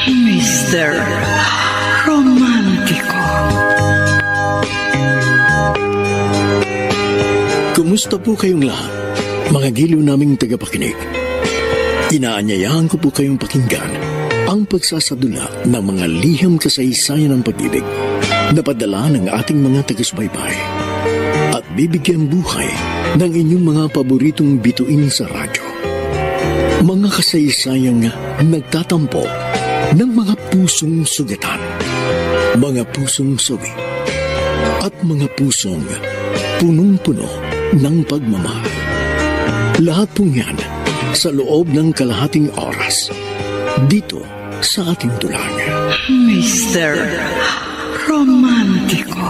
Mr. Romantico. Kumusta po kayong lahat, mga giliw naming tagapakinig? Inaanyayahan ko po kayong pakinggan ang pagsasadula ng mga liham kasaysayan ng pag-ibig na padala ng ating mga taga-subaybay at bibigyan buhay ng inyong mga paboritong bituin sa radyo. Mga kasaysayang nagtatampo ng mga pusong sugatan, mga pusong suwi, at mga pusong punong-puno ng pagmamahal. Lahat pong yan sa loob ng kalahating oras dito sa ating tulang. Mr. Romantico.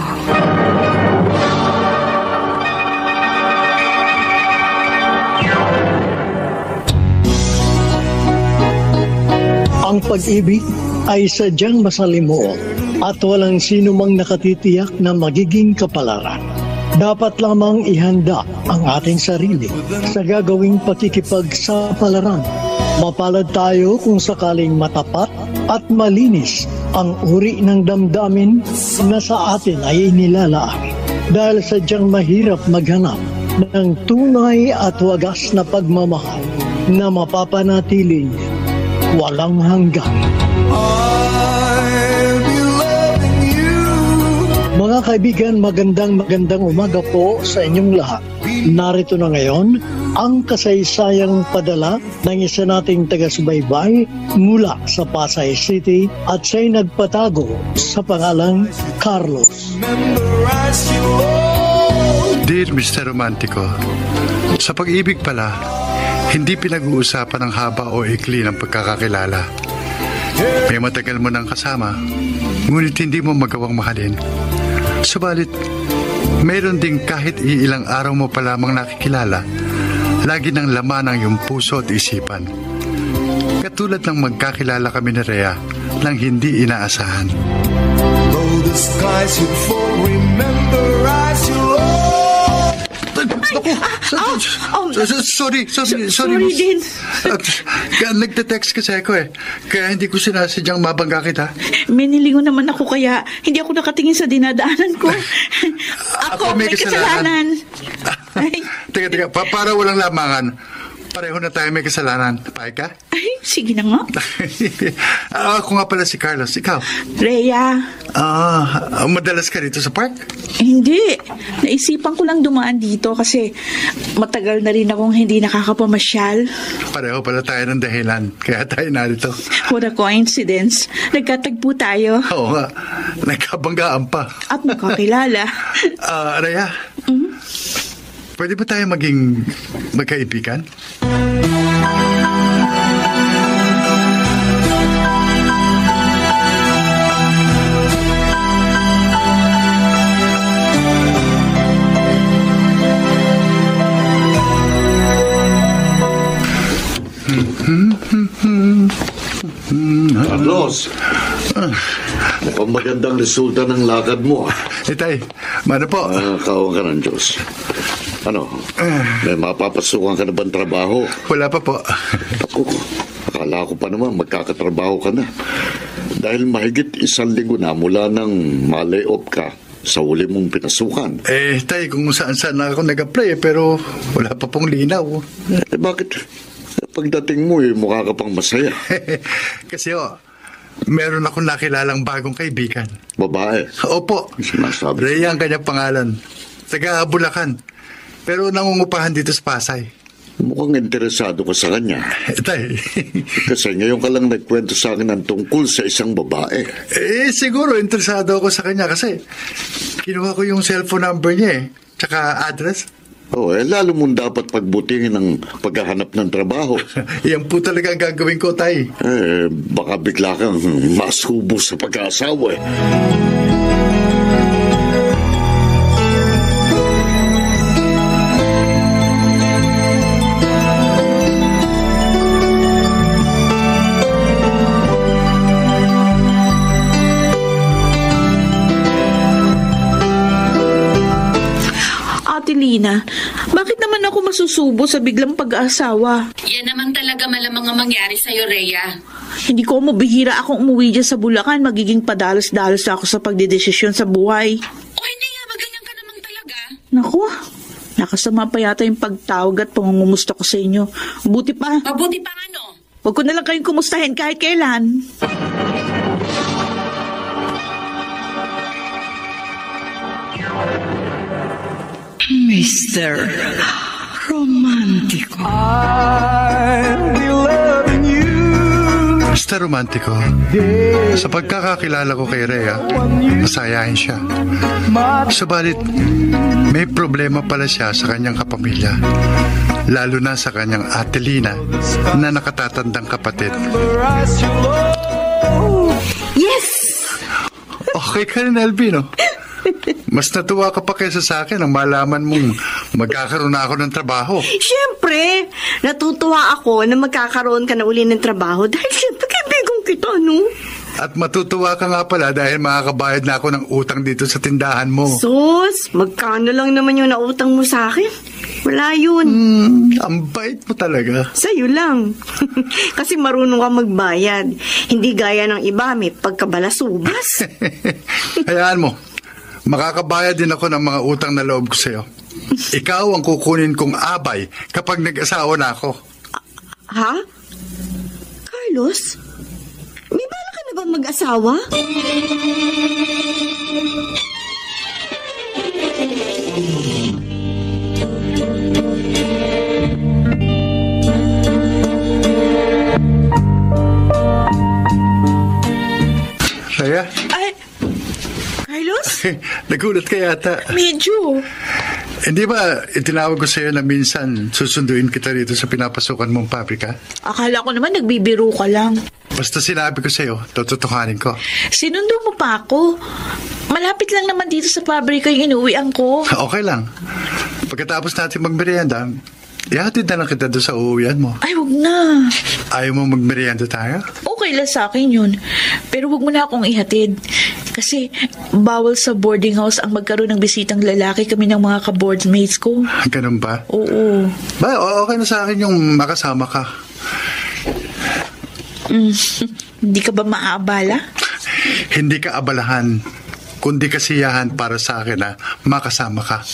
Ang pag-ibig ay sadyang masalimuot at walang sino mang nakatitiyak na magiging kapalaran. Dapat lamang ihanda ang ating sarili sa gagawing pakikipagsapalaran. Mapalad tayo kung sakaling matapat at malinis ang uri ng damdamin na sa atin ay inilalaan. Dahil sadyang mahirap maghanap ng tunay at wagas na pagmamahal na mapapanatiling walang hanggan. Mga kaibigan, magandang umaga po sa inyong lahat. Narito na ngayon ang kasaysayang padala ng isa nating taga-subaybay mula sa Pasay City at siya'y nagpatago sa pangalang Carlos. Dear Mr. Romantico, sa pag-ibig pala, hindi pinag-uusapan ang haba o ikli ng pagkakakilala. May matagal mo nang kasama, ngunit hindi mo magawang mahalin. Subalit, mayroon ding kahit iilang araw mo pa lamang nakikilala, lagi nang laman ang iyong puso at isipan. Katulad ng magkakilala kami ni Rhea nang hindi inaasahan. Though the skies should fall, remember I shall Sorry. Sorry din. Nagte-text kasi ako kaya hindi ko sinasadyang mabangga kita. May nilingon naman ako kaya hindi ako nakatingin sa dinadaanan ko. Ako may kasalanan. Teka, para walang lamangan. Pareho na tayo may kasalanan. Payag ka? Ay, sige na nga. Ako nga pala si Carlos. Ikaw? Rhea. Madalas ka dito sa park? Hindi. Naisipan ko lang dumaan dito kasi matagal na rin akong hindi nakakapamasyal. Pareho pala tayo ng dahilan. Kaya tayo narito. What a coincidence. Nagkatagpo tayo. Oo nga. Nagkabanggaan pa. At magkakilala. Rhea? Pwede ba tayo maging magkaibigan? Carlos, mukhang magandang resulta ng lakad mo. Tay, mano po? Kawan ka ng Diyos. Ano, may mapapasukan ka na bang trabaho? Wala pa po. Ako, akala ko pa naman magkakatrabaho ka na. Dahil mahigit 1 linggo na mula nang ma-lay-off ka sa huli mong pinasukan. Tay, kung saan-saan na ako nag-apply pero wala pa pong linaw. Bakit? Pagdating mo mukha ka pang masaya. Kasi meron akong nakilalang bagong kaibigan. Babae? Opo. Sinasabi. Rhea ang kanyang pangalan. Taga Bulacan. Pero nangungupahan dito sa Pasay. Mukhang interesado ka sa kanya. Tay. Kasi ngayon ka lang nagkwento sa akin ng tungkol sa isang babae. Siguro interesado ako sa kanya kasi kinuha ko yung cellphone number niya tsaka address. Lalo mong dapat pagbutihin ang paghahanap ng trabaho. Yan po talaga ang gagawin ko, Tay. Baka bigla kang masubo sa pag-aasawa Atelina, bakit naman ako masusubo sa biglang pag-aasawa? Yan naman talaga malamang ang mangyari sa'yo, Rhea. Hindi ko mabihira akong umuwi dyan sa Bulacan, magiging padalos-dalos ako sa pagdedesisyon sa buhay. O hindi nga, maganyan ka naman talaga. Naku, nakasama pa yata yung pagtawag at pangungumusta ko sa inyo. Buti pa. Mabuti pa ano? Huwag ko na lang kayong kumustahin kahit kailan. Mr. Romantico. Mr. Romantico, sa pagkakakilala ko kay Rhea, masayahin siya. Subalit, may problema pala siya sa kanyang kapamilya. Lalo na sa kanyang Atelina na nakatatandang kapatid. Yes! Okay ka rin, Albino. Mas natuwa ka pa kaysa sa akin ang malaman mong magkakaroon na ako ng trabaho. Siyempre, natutuwa ako na magkakaroon ka na uli ng trabaho dahil siyempre kaibigan kita, no? At matutuwa ka nga pala dahil makakabayad na ako ng utang dito sa tindahan mo. Sus, magkano lang naman yung nautang mo sa akin? Wala yun. Ang bait mo talaga. Sa'yo lang. Kasi marunong ka magbayad. Hindi gaya ng iba, may pagkabalasubas. Hayaan mo. Makakabayad din ako ng mga utang na loob ko sa'yo. Ikaw ang kukunin kong abay kapag nag-asawa na ako. Ha? Carlos? May bala ka na ba mag-asawa? Rhea? Ay, Carlos? Nagulat ka yata. Medyo. Hindi ba itinawag ko sa'yo na minsan susunduin kita rito sa pinapasukan mong pabrika? Akala ko naman nagbibiro ka lang. Basta sinabi ko sa'yo, tututukanin ko. Sinundo mo pa ako. Malapit lang naman dito sa pabrika yung inuwian ko. Okay lang. Pagkatapos natin magmerienda, ihatid na lang kita doon sa uuwian mo. Ay, wag na. Ayaw mo magmerienda tayo? Okay lang sa akin yun. Pero wag mo na akong ihatid. Kasi bawal sa boarding house ang magkaroon ng bisitang lalaki kami ng mga ka-boardmates ko. Ganun ba? Oo. Ba, okay na sa akin yung makasama ka. Hindi ka ba maaabala? Hindi ka abalahan, kundi kasiyahan para sa akin na makasama ka.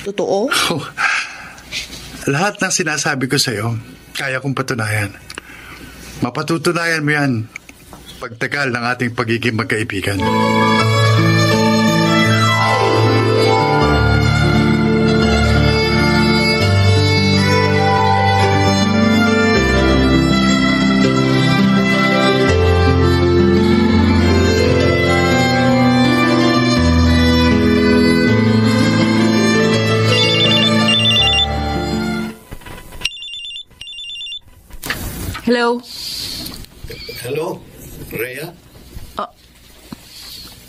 Totoo? Oh, lahat ng sinasabi ko sa'yo, kaya kong patunayan. Mapatutunayan mo yan pagtagal ng ating pagiging magkaibigan. Hello? Hello, Rhea? Ah.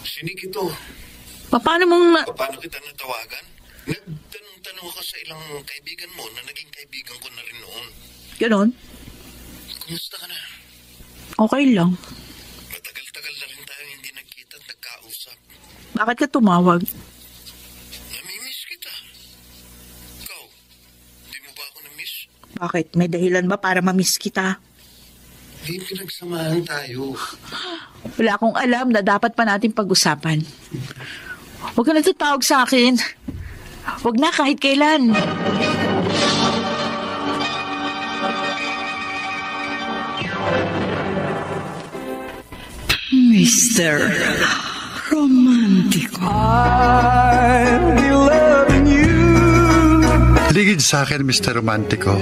Sinig ito. Paano mong... Paano kita natawagan? Nagtanong-tanong ako sa ilang kaibigan mo na naging kaibigan ko na rin noon. Ganon? Kumusta ka na? Okay lang. Matagal-tagal na rin tayo hindi nagkita at nagkausap. Bakit ka tumawag? Namimiss kita. Ikaw, di mo ba ako namiss? Bakit? May dahilan ba para mamiss kita? May pinagsamahan tayo. Wala akong alam na dapat pa natin pag-usapan. Huwag ka nagtatawag sa akin. Huwag na kahit kailan. Mr. Romantico. Ligid sa akin, Mr. Romantico.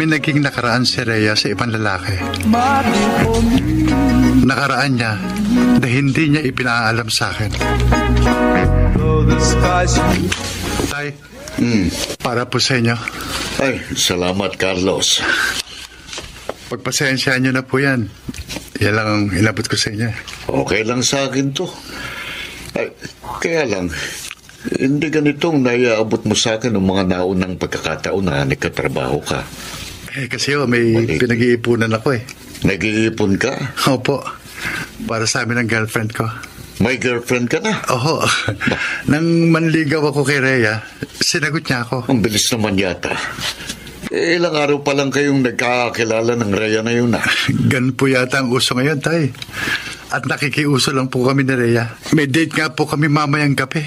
May naging nakaraan si Rhea sa ibang lalaki. Nakaraan niya na hindi niya ipinaalam sa akin. Tay, para po sa inyo. Ay, salamat, Carlos. Pagpasensyahan niyo na po yan. Yan lang ang inabot ko sa inyo. Okay lang sa akin to. Ay, kaya lang, hindi ganitong naiaabot mo sa akin ng mga naunang pagkakataon na nagkatrabaho ka. Kasi may pinag-iipunan ako eh. Nag-iipon ka? Opo, para sa amin ng girlfriend ko. May girlfriend ka na? Oo. Nang manligaw ako kay Rhea, sinagot niya ako. Ang bilis naman yata. Ilang araw pa lang kayong nagkakakilala ng Rhea na yun, Ganun po yata ang uso ngayon, tay. At nakikiuso lang po kami ni Rhea. May date nga po kami mamayang gabi.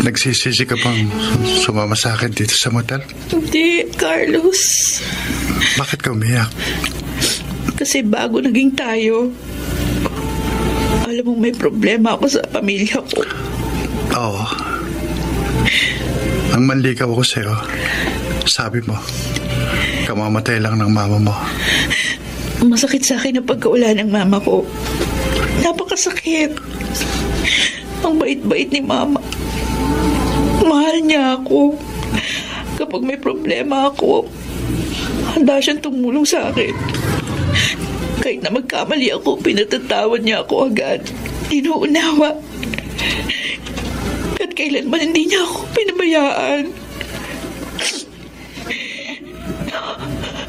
Nagsisisi ka bang sumama sa akin dito sa motel? Hindi, Carlos. Bakit ka umiyak? Kasi bago naging tayo, alam mo may problema ako sa pamilya ko. Oo. Ang manligaw ako sa'yo, sabi mo, kamamatay lang ng mama mo. Masakit sa akin ang pagkawala ng mama ko. Napakasakit. Ang bait-bait ni mama. Mahal niya ako. Kapag may problema ako, handa siyang tumulong sa akin. Kahit na magkamali ako, pinatatawad niya ako agad. Inuunawa. At kailanman hindi niya ako pinabayaan.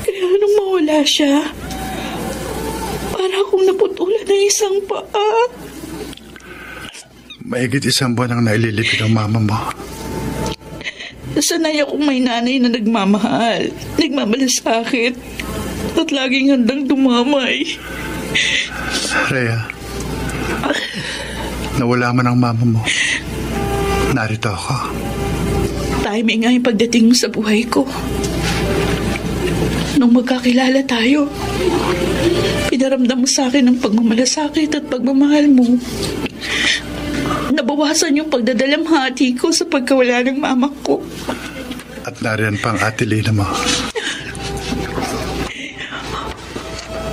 Kaya nung mawala siya, para akong naputulan ng isang paa. Mahigit 1 buwan ang naililipid ang mama mo. Sanay akong may nanay na nagmamahal, nagmamalasakit, at laging handang dumamay. Rhea, nawala man ang mama mo. Narito ako. Timing nga yung pagdating mo sa buhay ko. Nung magkakilala tayo, pinaramdam mo sa akin ang pagmamalasakit at pagmamahal mo. Nabawasan yung pagdadalamhati ko sa pagkawala ng mama ko. At nariyan pang ate Lina mo.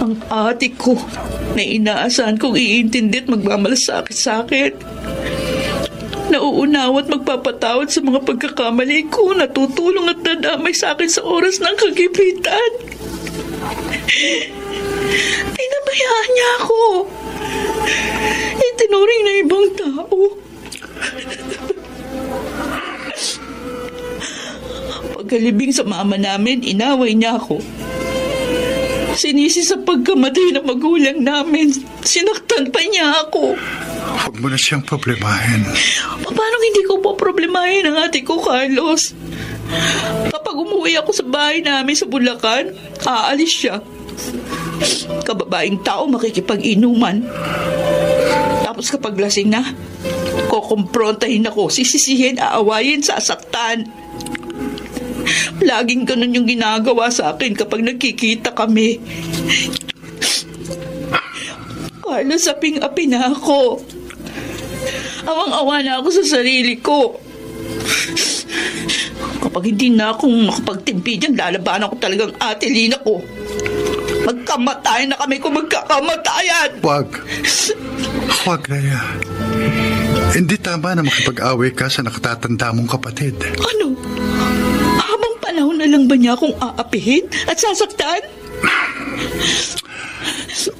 Ang ate ko na inaasahan kong iintindi at magmamalasakit sa akin. Nauunawa at magpapatawad sa mga pagkakamali ko, natutulong at nadamay sa akin sa oras ng kagipitan. Pinabayaan niya ako. Itinuring na ibang tao. Pagkalibing sa mama namin, inaway niya ako. Sinisi sa pagkamatay ng magulang namin. Sinaktan pa niya ako. Huwag mo na siyang problemahin. Paano hindi ko po problemahin ang ate ko, Carlos? Kapag umuwi ako sa bahay namin sa Bulacan, aalis siya. Kababaeng tao makikipag-inuman. Tapos kapag lasing na, kukumprontahin ako, sisisihin, aawayin, sasaktan. Laging ganun yung ginagawa sa akin kapag nagkikita kami. Carlos, aping-api na ako. Awang-awa na ako sa sarili ko. Kapag hindi na akong makapagtimpi dyan, lalabanan ko talagang ate Lina ko. Magkamatayan na kami kung magkakamatayan. Huwag, Rhea. Hindi tama na makipag-away ka sa nakatatanda mong kapatid. Ano? Habang panahon na lang ba niya akong aapihin at sasaktan?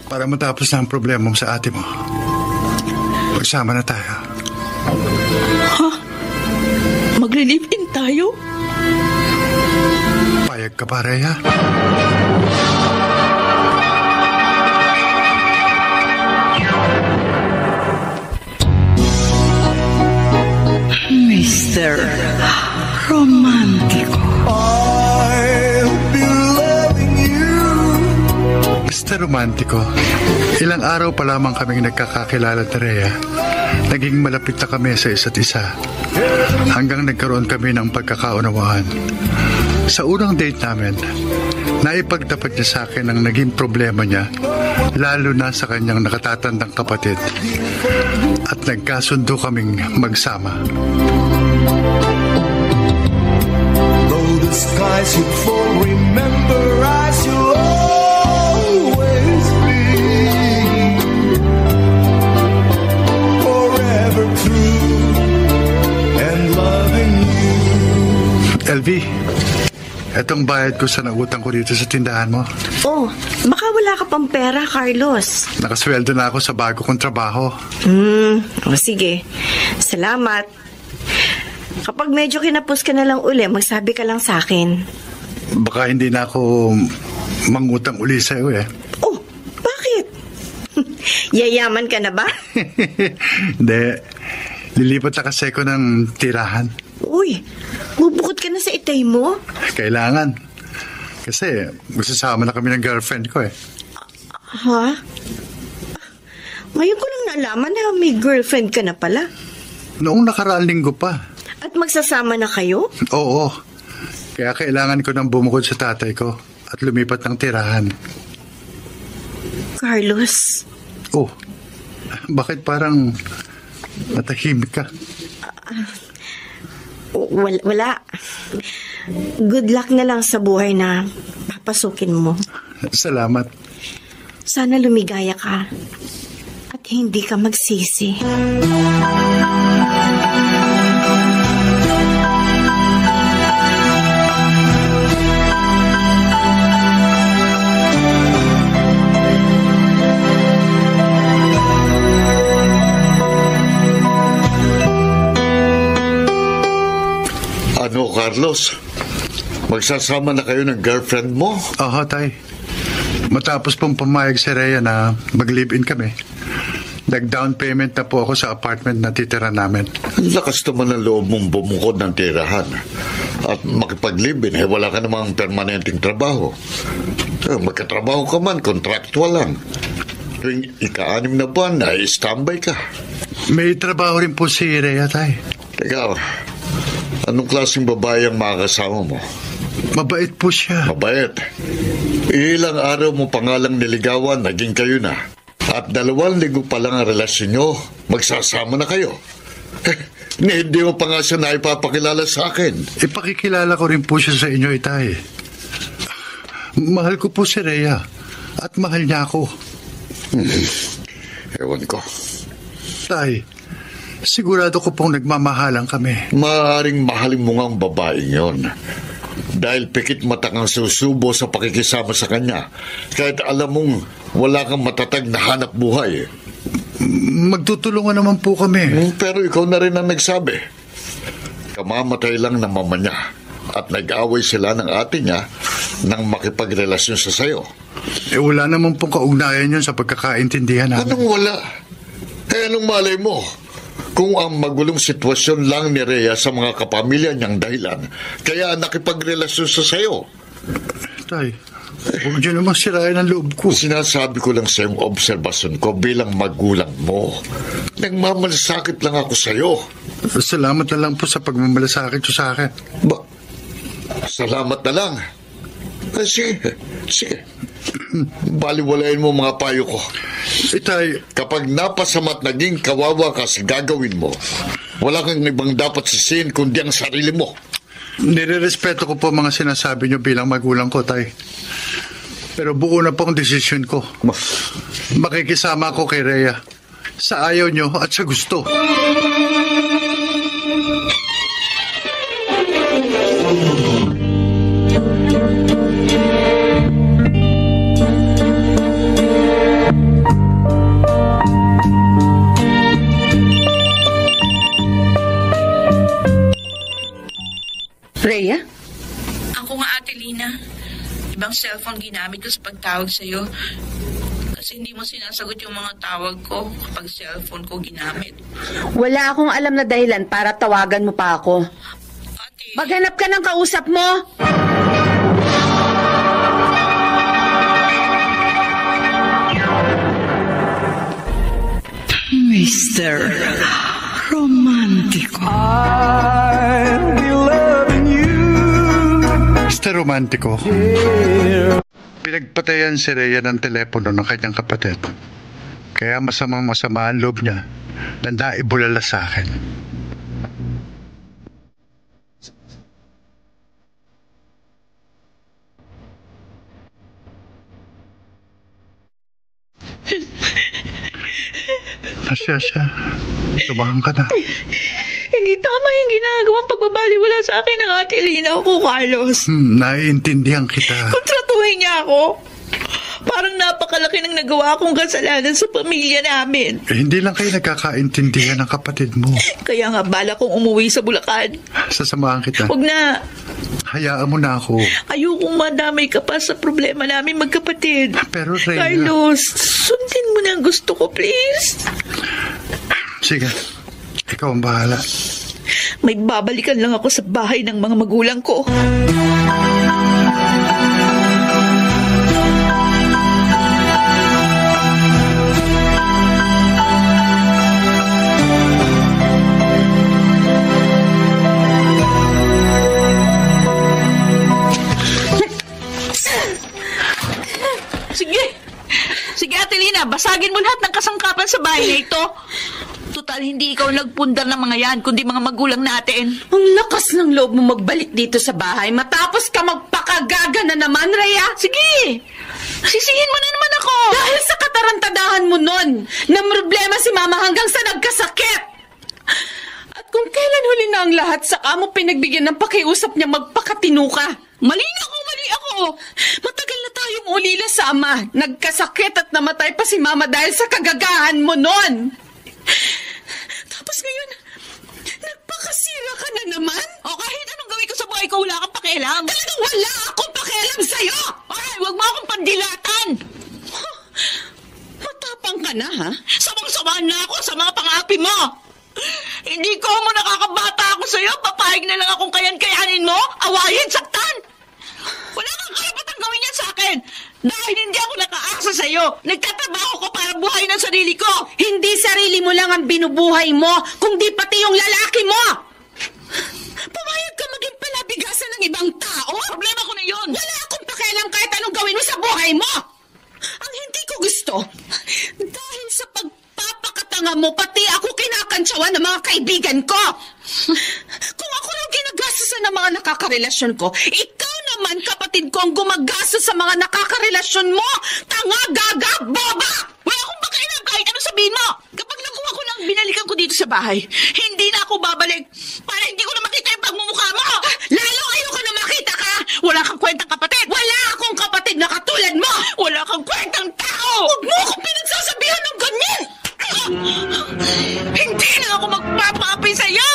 Para matapos na ang problema mo sa ate mo, magsama na tayo. Ha? Magli-live-in tayo? Payag ka ba, Rhea? Mr. Romantico. Mr. Romantico, ilang araw pa lamang kaming nagkakakilala ni Rhea. Naging malapit na kami sa isa't isa. Hanggang nagkaroon kami ng pagkakaunawaan. Sa unang date namin, naipagtapat niya sa akin ang naging problema niya, lalo na sa kanyang nakatatandang kapatid. At nagkasundo kaming magsama. Though the skies should fall, remember I shall always be forever true and loving you. LV, Etong bayad ko sa nautang ko dito sa tindahan mo. Oh, baka wala ka pang pera, Carlos. Nakasweldo na ako sa bago kong trabaho. O sige. Salamat. Kapag medyo kinapos ka na lang uli, magsabi ka lang sa akin. Baka hindi na ako mangutang uli sa'yo eh. Oh, bakit? Yayaman ka na ba? Hindi. Lilipat na kasi ako ng tirahan. Uy, bubukod ka na sa itay mo? Kailangan. Kasi magsasama na kami ng girlfriend ko eh. Ha? Ngayon ko lang nalaman na may girlfriend ka na pala. Noong nakaraang linggo pa. At magsasama na kayo? Oo. Kaya kailangan ko nang bumukod sa tatay ko at lumipat ng tirahan. Carlos? Oh, bakit parang natahimik ka? Wala. Good luck na lang sa buhay na papasukin mo. Salamat. Sana lumigaya ka at hindi ka magsisi. Ano, Carlos? Magsasama na kayo ng girlfriend mo? Oo, tay. Matapos pong pumayag si Rhea na mag-live-in kami, nag-down payment na po ako sa apartment na titira namin. Lakas naman ang loob mong bumukod ng tirahan. At makipag-live-in, wala ka namang permanenteng trabaho. Magkatrabaho ka man, contractual lang. Tuwing ika-6 na buwan, ay standby ka. May trabaho rin po si Rhea, tay. Teka, anong klaseng babae ang makakasama mo? Mabait po siya. Mabait. Ilang araw mo pangalang niligawan, naging kayo na. At 2 linggo pa lang ang relasyon nyo, magsasama na kayo. Hindi mo pa nga siya na ipapakilala sa akin. Ipakikilala ko rin po siya sa inyo, itay. Mahal ko po si Rhea at mahal niya ako. Ewan ko. Tay, sigurado ko pong nagmamahalan kami. Maaaring mahalin mo nga ang babaeng yon. Dahil pikit mata kang susubo sa pakikisama sa kanya. Kahit alam mong wala kang matatag na hanap buhay. Magtutulungan naman po kami. Pero ikaw na rin ang nagsabi. Kamamatay lang ng mama niya. At nag-away sila ng ate niya nang makipagrelasyon sa sayo. Wala naman pong kaugnayan yun sa pagkakaintindihan namin. Anong wala? Anong malay mo? Kung ang magulong sitwasyon lang ni Rhea sa mga kapamilya niyang dahilan, kaya nakipagrelasyon sa sayo. Tay, huwag niyo namang sirayan ang loob ko. Sinasabi ko lang sa iyong obserbasyon ko bilang magulang mo. Nagmamalasakit lang ako sayo. Salamat na lang po sa pagmamalasakit ko sa akin. Salamat na lang. Sige. Baliwalain mo mga payo ko. Itay, kapag napasama't naging kawawa ka sa gagawin mo, wala kang ibang dapat sisihin kundi ang sarili mo. Nirerespeto ko po mga sinasabi niyo bilang magulang ko, tay. Pero buo na po ang desisyon ko. Makikisama ko kay Rhea sa ayaw niyo at sa gusto. Rhea? Ako nga, Ate Lina. Ibang cellphone ginamit ko sa pagtawag sa'yo. Kasi hindi mo sinasagot yung mga tawag ko kapag cellphone ko ginamit. Wala akong alam na dahilan para tawagan mo pa ako. Ate... Maghanap ka ng kausap mo! Mr. Romantico. I'll be loving you. Mr. Romantico, pinagpatayan si Rhea ng telepono ng kanyang kapatid. Kaya masama ang loob niya na naibulala sa akin. Nasya siya. Tumahan ka na. Hindi tama yung ginagawang pagbabaliwala sa akin ng Ate Lina ko, Carlos. Naiintindihan kita. Kontratuhin niya ako. Parang napakalaki ng nagawa kong kasalanan sa pamilya namin. Hindi lang kayo nagkakaintindihan ng kapatid mo. Kaya nga bala kong umuwi sa Bulacan. Sasamahan kita. Huwag na. Hayaan mo na ako. Ayokong madamay ka pa sa problema namin magkapatid. Pero Rhea... Carlos, sundin mo na ang gusto ko, please. Sige. Ikaw ang bahala. May babalikan lang ako sa bahay ng mga magulang ko. Sige, Ate Lina, basagin mo lahat ng kasangkapan sa bahay na ito. Total, hindi ikaw nagpundar ng mga yan, kundi mga magulang natin. Ang lakas ng loob mo magbalik dito sa bahay matapos ka magpakagaga na naman, Rhea. Sige, sisihin mo na naman ako. Dahil sa katarantadahan mo nun, na problema si Mama hanggang sa nagkasakit. At kung kailan huli na ang lahat, saka mo pinagbigyan ng pakiusap niya magpakatino ka. Mali ako. Matagal na tayong ulila sa ama. Nagkasakit at namatay pa si Mama dahil sa kagagahan mo nun. Tapos ngayon, nagpakasira ka na naman? O kahit anong gawin ko sa buhay ko, wala kang pakialam. Talagang wala akong pakialam sa'yo! Ay, huwag mo akong pandilatan! Matapang ka na, ha? Samang-samaan na ako sa mga pang-api mo! Hindi ko mo nakakabata ako sa'yo, papayag na lang akong kayan-kayanin mo, awayin, saktan! Wala kang karapatang gawin yan sa akin! Dahil hindi ako nakaasa sa'yo, nagtatrabaho ko para buhay ng sarili ko! Hindi sarili mo lang ang binubuhay mo, kundi pati yung lalaki mo! Pumayag ka maging palabigasan ng ibang tao? Problema ko na yun! Wala akong pakialam kahit anong gawin mo sa buhay mo! Ang hindi ko gusto, dahil sa pagpapakatanga mo, pati ako kinakantsawan ng mga kaibigan ko! Kung ako lang ginagastosan ng mga nakakarelasyon ko, ikaw naman, kapatid ko, ang gumagastos sa mga nakakarelasyon mo! Tanga, gaga, boba! Wala akong pakialam kahit ano sabihin mo! Kapag nakuha ko lang binalikan ko dito sa bahay, hindi na ako babalik para hindi ko na makita yung pagmumukha mo! Lalo ayoko na makita ka! Wala kang kwentang kapatid! Wala akong kapatid na katulad mo! Wala kang kwentang tao! Huwag mo akong pinagsasabihan ng ganyan! Hindi na ako magpapaapi sa'yo!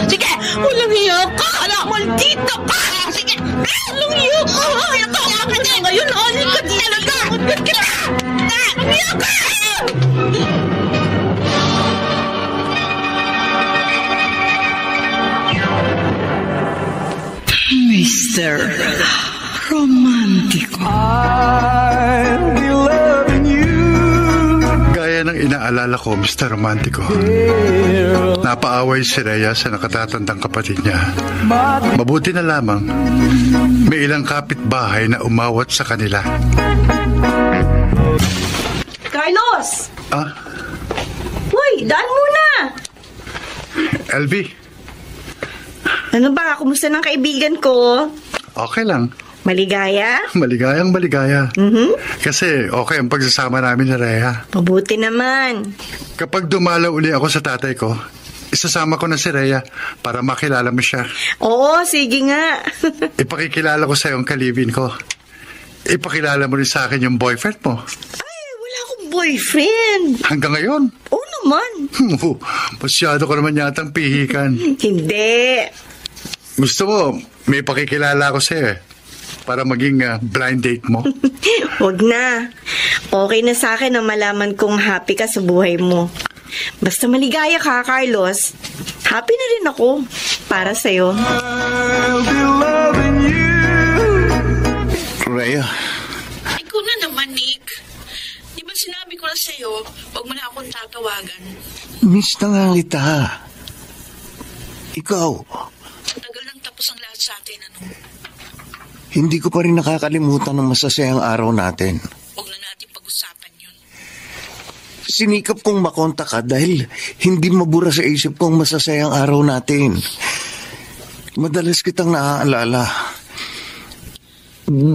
Sige! Walang iya ka! Maldito ka! Sige! Walang iya ka! Ngayon, aling ka talaga! Walang iya ka! Mr. Romantico. I'll be loving you. Gaya ng inaalala ko, Mr. Romantico. Napaaway si Rhea sa nakatatandang kapatid niya. Mabuti na lamang, may ilang kapitbahay na umawat sa kanila. Carlos! Ah, Uy, daan muna! LV, Ano ba? Kumusta ng kaibigan ko? okay lang. Maligaya? Maligayang maligaya. Kasi okay ang pagsasama namin ni Rhea. Mabuti naman. Kapag dumalaw uli ako sa tatay ko, isasama ko na si Rhea para makilala mo siya. Oo, sige nga. Ipakikilala ko sa iyo ang kalibin ko. Ipakilala mo rin sa akin yung boyfriend mo. Ay, wala akong boyfriend. Hanggang ngayon. Oo naman. Masyado ko naman yatang pihikan. Hindi. Gusto mo, may pakikilala ko sa iyo para maging blind date mo. Huwag na. Okay na sa akin na malaman kong happy ka sa buhay mo. Basta maligaya ka, Carlos. Happy na rin ako para sa'yo. I'll be loving you. Rhea, Ikaw na naman, Nick. Di ba sinabi ko na sa'yo, huwag mo na akong tatawagan. miss na nga kita. Ikaw, Tagal nang tapos ang lahat sa atin, ano? hindi ko pa rin nakakalimutan ng masasayang araw natin. Huwag na natin pag-usapan yun. Sinikap kong makontak ka dahil hindi mabura sa isip kong masasayang araw natin. Madalas kitang naaalala.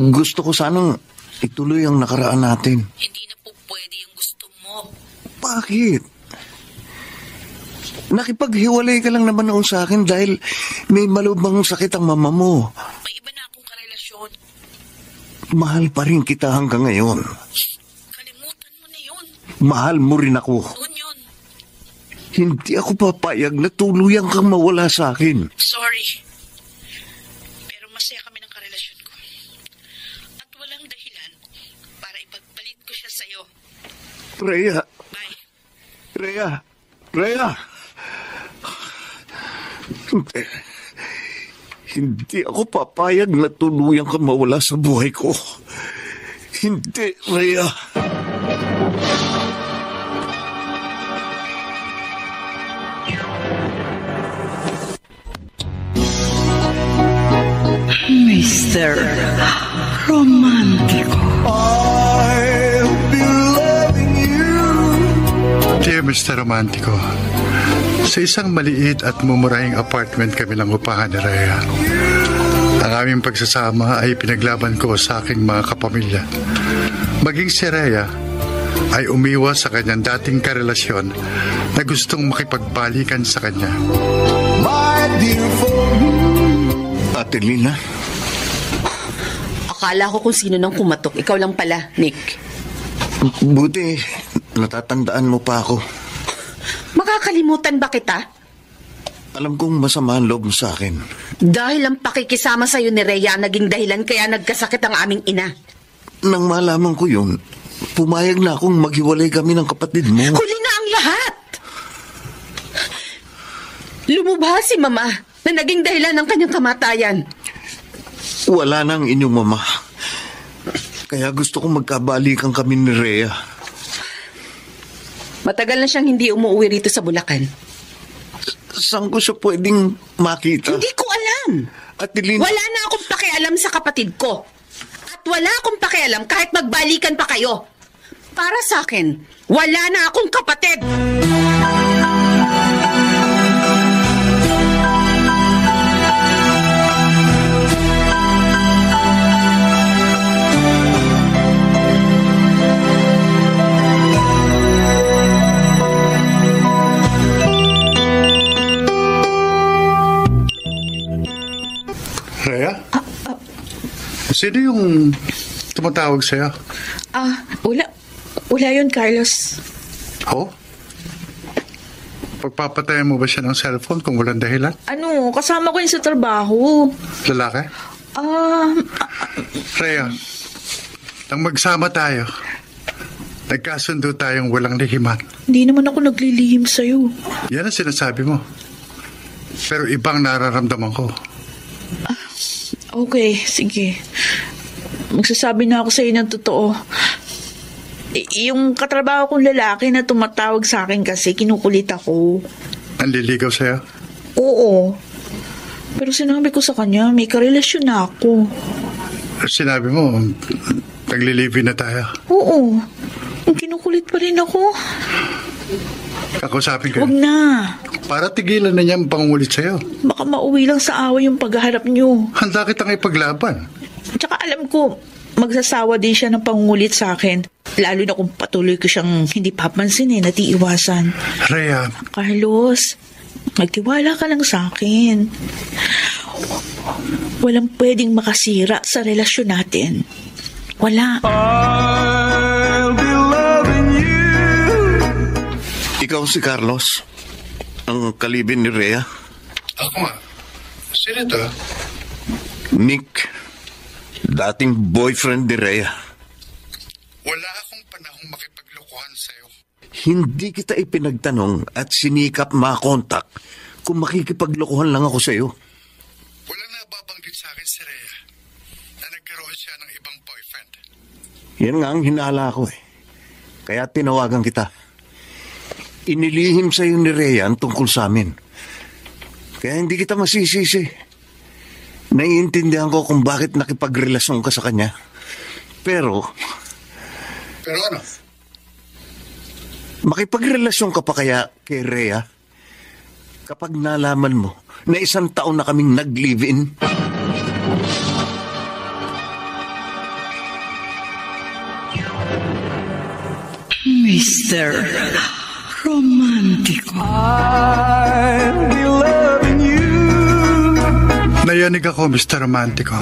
Gusto ko sanang ituloy ang nakaraan natin. Hindi na po pwede yung gusto mo. Bakit? Nakipaghiwalay ka lang naman noon sa akin dahil may malubhang sakit ang mama mo. May iba na akong karelasyon. Mahal pa rin kita hanggang ngayon. Kalimutan mo na yun. Mahal mo rin ako. Noon yun. Hindi ako papayag na tuluyan kang mawala sa akin. Sorry. Pero masaya kami ng karelasyon ko. At walang dahilan para ipagpalit ko siya sa'yo. Rhea. Bye. Rhea. Rhea. Hindi ako papayag na tuluyan kang mawala sa buhay ko. Hindi, Rhea. Mr. Romantico. I'll be loving you. Dear Mr. Romantico, sa isang maliit at mumurahing apartment kami lang upahan ni Rhea. Ang aming pagsasama ay pinaglaban ko sa aking mga kapamilya. Maging si Rhea ay umiwas sa kanyang dating karelasyon na gustong makipagbalikan sa kanya. My dear Ate Lina, Akala ko kung sino nang kumatok. Ikaw lang pala, Nick. buti natatandaan mo pa ako. Makakalimutan ba kita? Alam kong masama ang loob mo sa akin. Dahil ang pakikisama sa'yo ni Rhea naging dahilan kaya nagkasakit ang aming ina. Nang malaman ko yun, pumayag na akong maghiwalay kami ng kapatid mo. Huli na ang lahat! Lumubha si Mama na naging dahilan ng kanyang kamatayan. Wala na ang inyong mama. Kaya gusto kong magkabalikan kami ni Rhea. Matagal na siyang hindi umuwi rito sa Bulacan. Saan ko siya pwedeng makita? Hindi ko alam. Ate Lina, Wala na akong pakialam sa kapatid ko. At wala akong pakialam kahit magbalikan pa kayo. Para sa akin, wala na akong kapatid. Rhea? Sino yung tumatawag sa'yo? Wala yun, Carlos. Oh? Pagpapatayan mo ba siya ng cellphone kung walang dahilan? Ano, kasama ko yun sa trabaho. Lalaki? Rhea, nang magsama tayo, nagkasundo tayong walang lihiman. Hindi naman ako naglilihim sa'yo. Yan ang sinasabi mo. Pero ibang nararamdaman ko. Okay, sige. Magsasabi na ako sa'yo ng totoo. Yung katrabaho kong lalaki na tumatawag sa akin kasi kinukulit ako. Nanliligaw sa'yo? Oo. Pero sinabi ko sa kanya, may karelasyon na ako. Sinabi mo, naglilibin na tayo. Oo. Kinukulit pa rin ako. Kakusapin ka. Huwag na. Para tigilan na niya ang pangungulit sa'yo. Baka mauwi lang sa away yung paghaharap niyo. Handa kitang ipaglaban. Tsaka alam ko, magsasawa din siya ng pangungulit sa akin. Lalo na kung patuloy ko siyang hindi papansinin at iiwasan. Rhea. Carlos, magtiwala ka lang sa akin. Walang pwedeng makasira sa relasyon natin. Wala. I'll be loving you. ikaw si Carlos, ang kalibin ni Rhea. Ako nga. Sino ito? Nick, dating boyfriend ni Rhea. Wala akong panahong makipaglokohan sa'yo. Hindi kita ipinagtanong at sinikap makontak kung makikipaglokohan lang ako sa'yo. Wala na babanggit sa akin si Rhea na nagkaroon siya ng ibang boyfriend. Yan nga ang hinala ko eh. Kaya tinawagan kita. Inilihim sa'yo ni Rhea ang tungkol sa amin. Kaya hindi kita masisisi. Naiintindihan ko kung bakit nakipagrelasyon ka sa kanya. Pero ano? Makipagrelasyon ka pa kaya kay Rhea kapag nalaman mo na 1 taon na kaming nag-live-in? Mr. Romantiko. I'll be loving you. Nayanig ako, Mr. Romantico.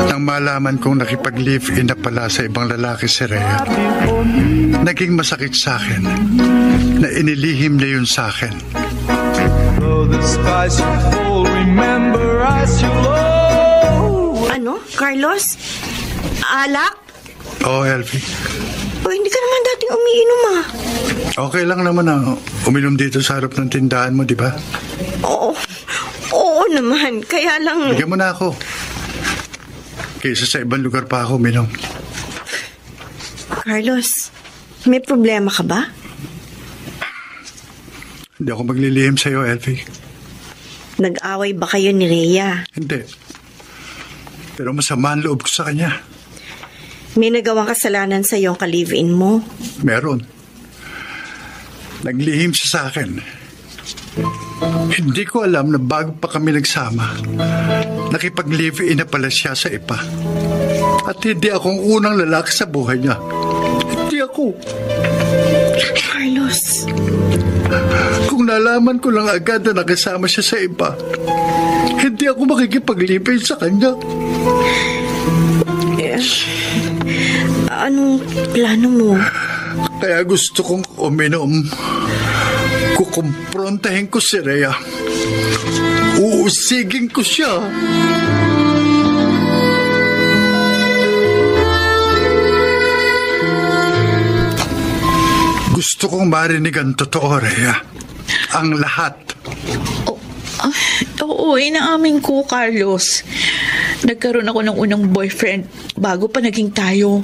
Nang malaman kong nakipag-live-in na pala sa ibang lalaki si Rhea, naging masakit sa akin na inilihim niya yun sa akin. Though the skies should fall, remember us you love. Ano, Carlos? Alak? Oo, Elvie. O, hindi ka naman dating umiinom ah. Okay lang naman na uminom dito sa harap ng tindahan mo, di ba? Oo naman. Kaya lang... Bigyan mo na ako. Kaysa sa ibang lugar pa ako uminom. Carlos, may problema ka ba? Hindi ako maglilihim sa'yo, Elvie. Nag-away ba kayo ni Rhea? Hindi. Pero masama ang loob ko sa kanya. May nagawang kasalanan sa iyong ka-live-in mo? Meron. Naglihim siya sa akin. Hindi ko alam na bago pa kami nagsama, nakipag-live-in na pala siya sa iba. At hindi akong unang lalaki sa buhay niya. Hindi ako. Carlos. Kung nalaman ko lang agad na nakasama siya sa iba, hindi ako makikipag-live-in sa kanya. Anong plano mo? Kaya gusto kong uminom. Kukumprontahin ko si Rhea. Uusigin ko siya. Gusto kong marinig ang totoo, Rhea. Ang lahat. Oo, inaamin ko, Carlos. Nagkaroon ako ng unang boyfriend bago pa naging tayo.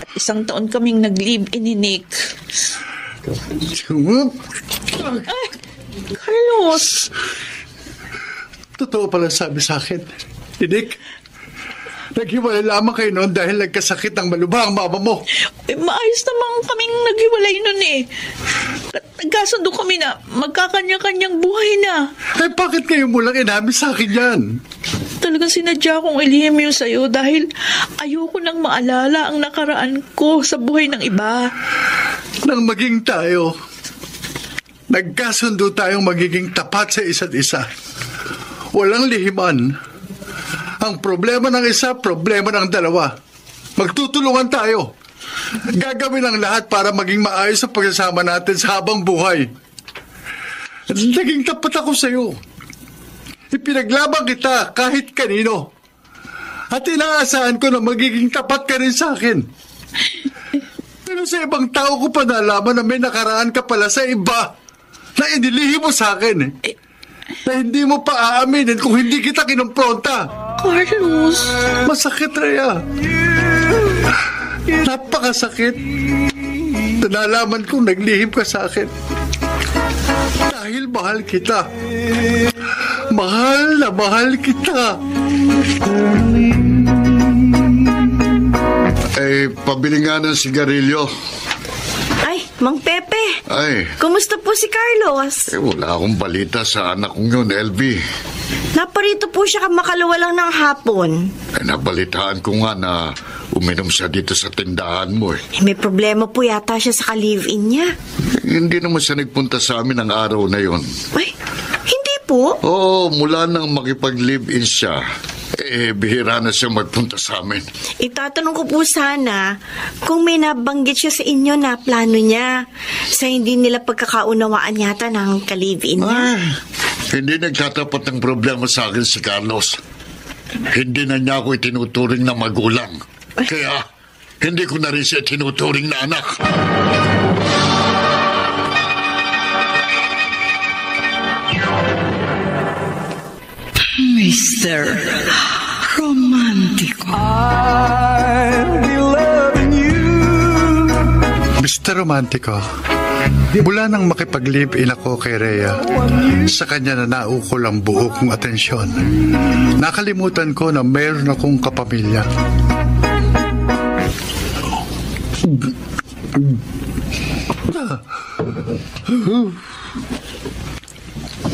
At 1 taon kaming nag-live-in ni Nick. Ay, Carlos! Totoo pala sabi sa akin. Nick, naghiwalay lamang kayo noon dahil nagkasakit ang malubhang mama mo. Maayos naman kaming naghiwalay nun eh. Nagkasundo kami na magkakanya-kanyang buhay na. Eh bakit kayo mo lang inamin sa akin yan? Talagang sinadya kong ilihim yun sa'yo dahil ayoko nang maalala ang nakaraan ko sa buhay ng iba. Nang maging tayo, nagkasundo tayong magiging tapat sa isa't isa. Walang lihiman. Ang problema ng isa, problema ng dalawa. Magtutulungan tayo. Gagawin ang lahat para maging maayos ang pagsasama natin sa habang buhay. Naging tapat ako sa'yo. Ipinaglaban kita kahit kanino. At inaasahan ko na magiging tapat ka rin sa akin. Pero sa ibang tao ko pa nalaman na may nakaraan ka pala sa iba na inilihim mo sa akin. Na hindi mo pa aaminin kung hindi kita kinumpronta. Carlos! Masakit, Rhea. Napakasakit. Nalaman kong naglihim ka sa akin. Dahil mahal kita. Mahal na mahal kita. Pabili nga ng sigarilyo. Ay, Mang Pepe. Ay. Kumusta po si Carlos? Wala akong balita sa anak kong yun, Elvie. Naparito po siya makalawa lang ng hapon. Nabalitaan ko nga na uminom siya dito sa tindahan mo eh. May problema po yata siya sa ka-live-in niya. Hindi naman siya nagpunta sa amin ang araw na yon. Ay, hindi po? Oo, mula nang makipag-live-in siya, bihira na siya magpunta sa amin. Itatanong ko po sana kung may nabanggit siya sa inyo na plano niya sa hindi nila pagkakaunawaan yata ng ka-live-in niya. Hindi nagtatapat ng problema sa akin si Carlos. Hindi na niya ako itinuturing na magulang. Kaya hindi ko na rin siya itinuturing na anak. Mr. Romántico. I'll be loving you. Mr. Romantico, mula nang makipag-live-in ako kay Rhea, sa kanya na naukol ang buo kong atensyon. Nakalimutan ko na mayroon akong kapamilya.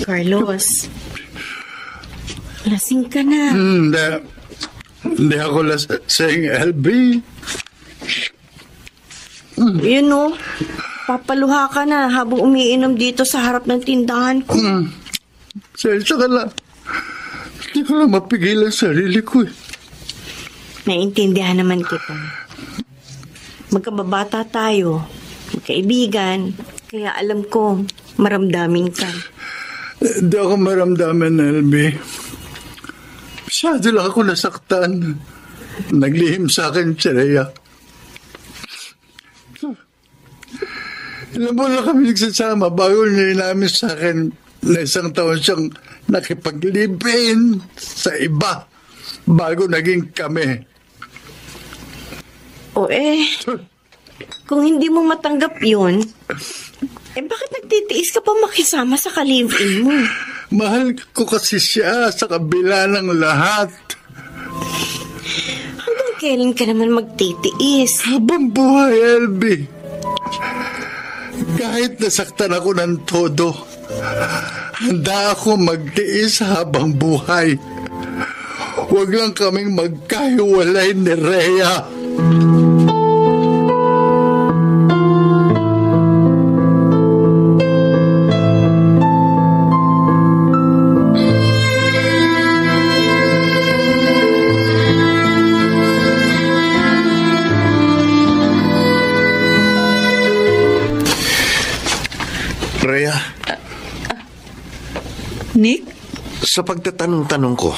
Carlos, lasing ka na. Hindi ako lasing, LB. You know, Papaluha ka na habang umiinom dito sa harap ng tindahan ko. Sensya ka na. Hindi ko lang mapigilan sarili ko eh. Naiintindihan naman kita. Magkababata tayo, magkaibigan, kaya alam ko maramdamin ka. Hindi ako maramdaman, LB. Masyado lang ako nasaktan. Naglihim sa akin si Rhea. Ilan mo na kami nagsasama bago niya namin sa akin na 1 taon siyang nakipaglibin sa iba bago naging kami. Kung hindi mo matanggap yun, bakit nagtitiis ka pa makisama sa ka-live-in mo? Mahal ko kasi siya sa kabila ng lahat. Hanggang kailan ka naman magtitiis? Habang buhay, LB. Kahit nasaktan ako ng todo, handa ako magtiis habang buhay. Huwag lang kaming magkahiwalay ni Rhea. Rhea? Nick? Sa pagtatanong-tanong ko,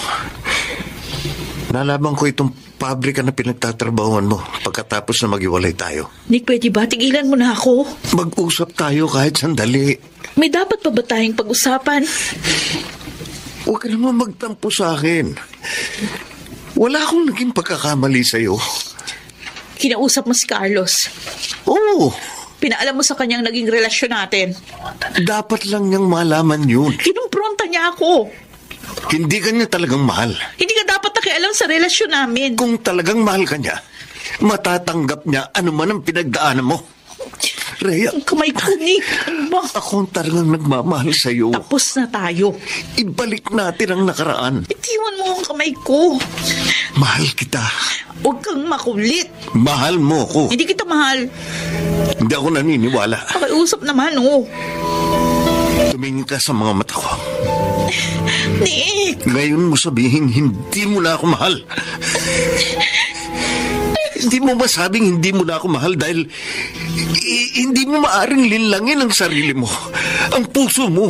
nalaman ko itong pabrika na pinagtatrabahuan mo pagkatapos na maghiwalay tayo. Nick, pwede ba? Tigilan mo na ako. Mag-usap tayo kahit sandali. May dapat pa ba tayong pag-usapan? Huwag ka naman magtampo sa akin. Wala akong naging pagkakamali sa'yo. Kinausap mo si Carlos. Oo. Pinaalam mo sa kanyang naging relasyon natin. Dapat lang niyang malaman yun. Kinumpronta niya ako. Hindi ka niya talagang mahal. Hindi ka dapat nakialam sa relasyon namin. Kung talagang mahal ka niya, matatanggap niya ano man ang pinagdaanan mo. Rhea, ang kamay ko, Nick. Ano ba? Ako ang talagang nagmamahal sa'yo. Tapos na tayo. Ibalik natin ang nakaraan. Itiwan mo ang kamay ko. Mahal kita. Huwag kang makulit. Mahal mo ko. Hindi kita mahal. Hindi ako naniniwala. Pakiusap naman, oh. Tumingin ka sa mga mata ko. Nick! Ngayon mo sabihin, hindi mo na ako mahal. Hindi mo masabing hindi mo na ako mahal dahil hindi mo maaring linlangin ang sarili mo, ang puso mo.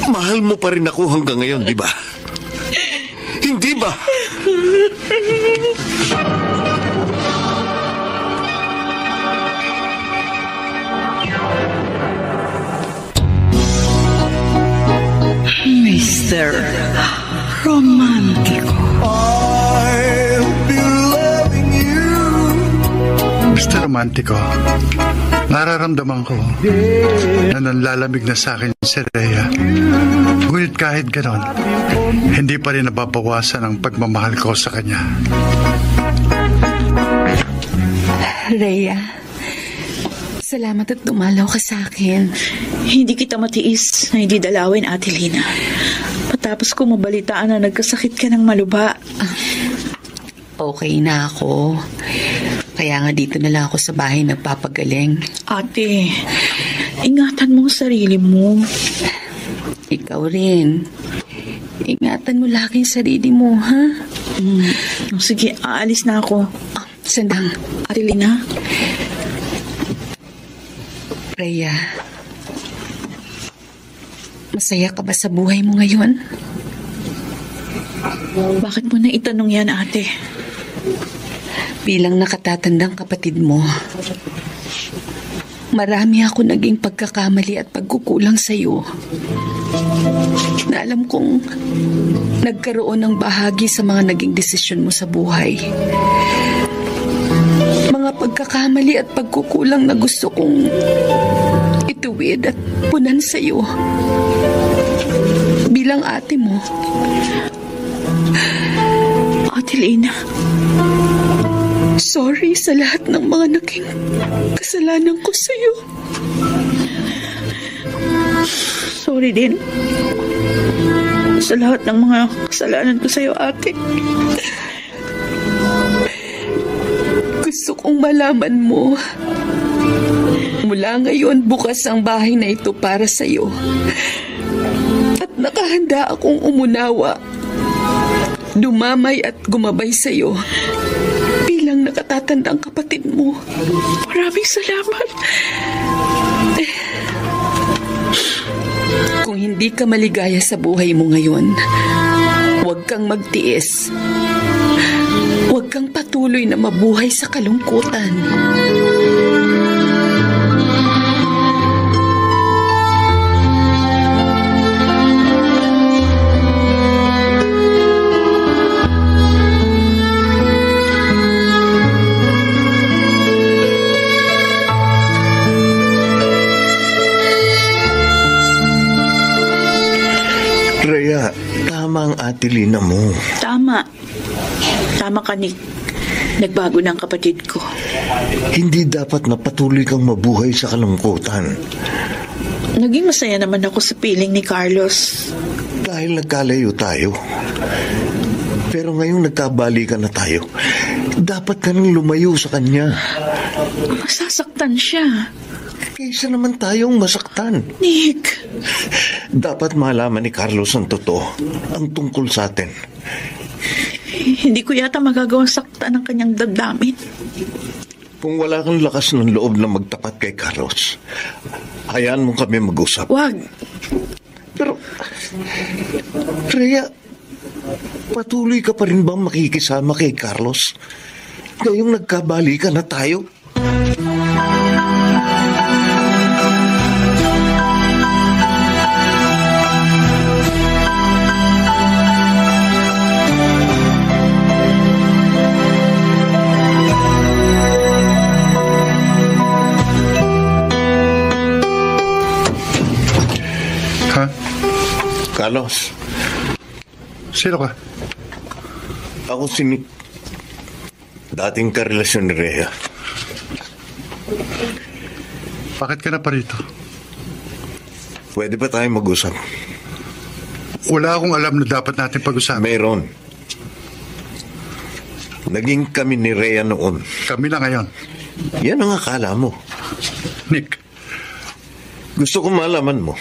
Mahal mo pa rin ako hanggang ngayon, di ba? Hindi ba? Mr. Romantico. Mr. Romantico, nararamdaman ko na nanlalamig na sa akin si Rhea. Ngunit kahit ganon, hindi pa rin nababawasan ang pagmamahal ko sa kanya. Rhea, salamat at dumalaw ka sa akin. Hindi kita matiis na hindi dalawin, Ate Lina. Patapos ko mabalitaan na nagkasakit ka ng maluba. Okay na ako. Kaya nga dito na lang ako sa bahay nagpapagaling. Ate, ingatan mo ang sarili mo. Ikaw rin. Ingatan mo lagi ang sarili mo, ha? Sige, aalis na ako. Sandang. Ate Lina? Rhea, masaya ka ba sa buhay mo ngayon? Bakit mo na itanong yan, ate? Bilang nakatatandang kapatid mo, marami ako naging pagkakamali at pagkukulang sa iyo. Na alam kong nagkaroon ng bahagi sa mga naging desisyon mo sa buhay. Mga pagkakamali at pagkukulang na gusto kong ituwid at punan sa iyo. Bilang ate mo. Ate Lina, sorry sa lahat ng mga naging kasalanan ko sa iyo. Sorry din sa lahat ng mga kasalanan ko sa iyo, ate. Gusto kong malaman mo Mula ngayon, bukas ang bahay na ito para sa'yo. At nakahanda akong umunawa, dumamay at gumabay sa'yo bilang nakatatandang kapatid mo. Maraming salamat. Kung hindi ka maligaya sa buhay mo ngayon, huwag kang magtiis. Huwag kang patuloy na mabuhay sa kalungkutan. Rhea, tama ang Ate Lina mo. Tama. Tama ka, Nick. Nagbago ng kapatid ko. Hindi dapat na patuloy kang mabuhay sa kalungkutan. Naging masaya naman ako sa piling ni Carlos. Dahil nagkalayo tayo. Pero ngayong nagkabalikan na tayo, dapat ka nang lumayo sa kanya. Masasaktan siya. Kaysa naman tayong masaktan. Nick. Dapat malaman ni Carlos ang totoo, ang tungkol sa atin. Hindi ko yata magagawang saktan ang kanyang damdamin. Kung wala kang lakas ng loob na magtapat kay Carlos, hayaan mo kami mag-usap. Wag. Pero, Rhea, patuloy ka pa rin bang makikisama kay Carlos? Ngayong nagkabalikan na tayo? Carlos. Sino ka? Ako si Nick. Dating karelasyon ni Rhea. Bakit ka na pa rito? Pwede ba tayo mag-usap? Wala akong alam na dapat natin pag-usapan. Mayroon. Naging kami ni Rhea noon. Kami na ngayon. Yan ang akala mo. Nick. Gusto ko malaman mo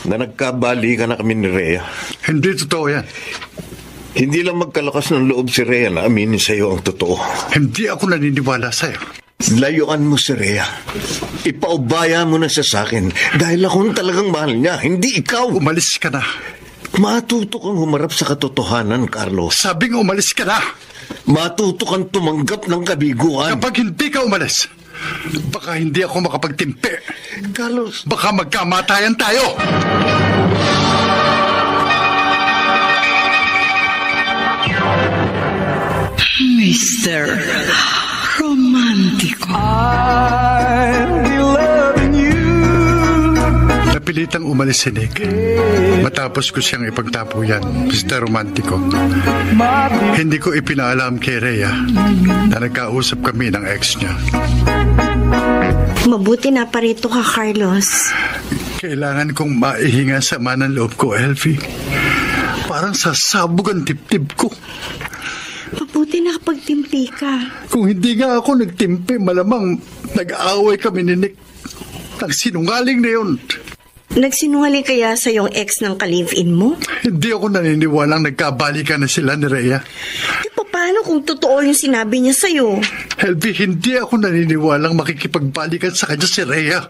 na nagkabalikan na kami ni Rhea. Hindi totoo yan. Hindi lang magkalakas ng loob si Rhea na aminin sa iyo ang totoo. Hindi ako naniniwala sa'yo. Layuan mo si Rhea. Ipaubaya mo na siya sa akin dahil ako talagang mahal niya, hindi ikaw. Umalis ka na. Matuto kang humarap sa katotohanan, Carlos. Sabing umalis ka na. Matuto kang tumanggap ng kabiguan. Kapag hindi ka umalis, baka hindi ako makapagtimpi. Carlos. Baka magkamatayan tayo. Mr. Romantico. I'll be loving you. Napilitang umalis si Nick. Matapos ko siyang ipagtapuyan, Mr. Romantico. Hindi ko ipinaalam kay Rhea na nagkausap kami ng ex niya. Mabuti na parito ka, Carlos. Kailangan kong maihinga sa manang loob ko, Elfie. Parang sasabog ang dibdib ko. Mabuti na kapagtimpi ka. Kung hindi nga ako nagtimpi, malamang nag-aaway kami ni Nick. Nagsinungaling na yun. Nagsinungaling kaya sa yung ex ng ka-live-in mo? Hindi ako naniniwalang nagkabalikan na sila ni Rhea. Paano kung totoo yung sinabi niya sa'yo? Elfie, hindi ako naniniwalang makikipagbalikan sa kanya si Rhea.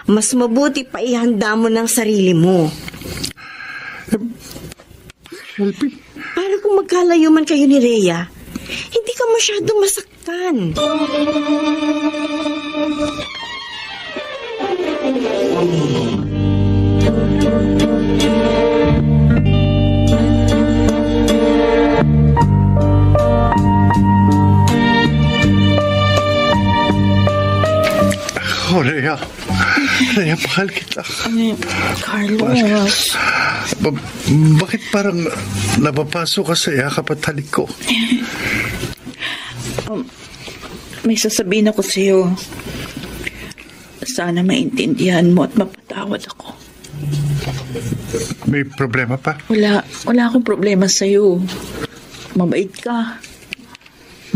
Mas mabuti pa ihanda mo ng sarili mo. Elfie? Paano kung magkalayo man kayo ni Rhea? Hindi ka masyadong masaktan. Oh, Rhea. Rhea, mahal kita. Carlos. Bakit parang napapasok ka sa yakap at halik ko? May sasabihin ako sa'yo. Sana maintindihan mo at mapatawad ako. May problema pa? Wala akong problema sa'yo. Mabait ka.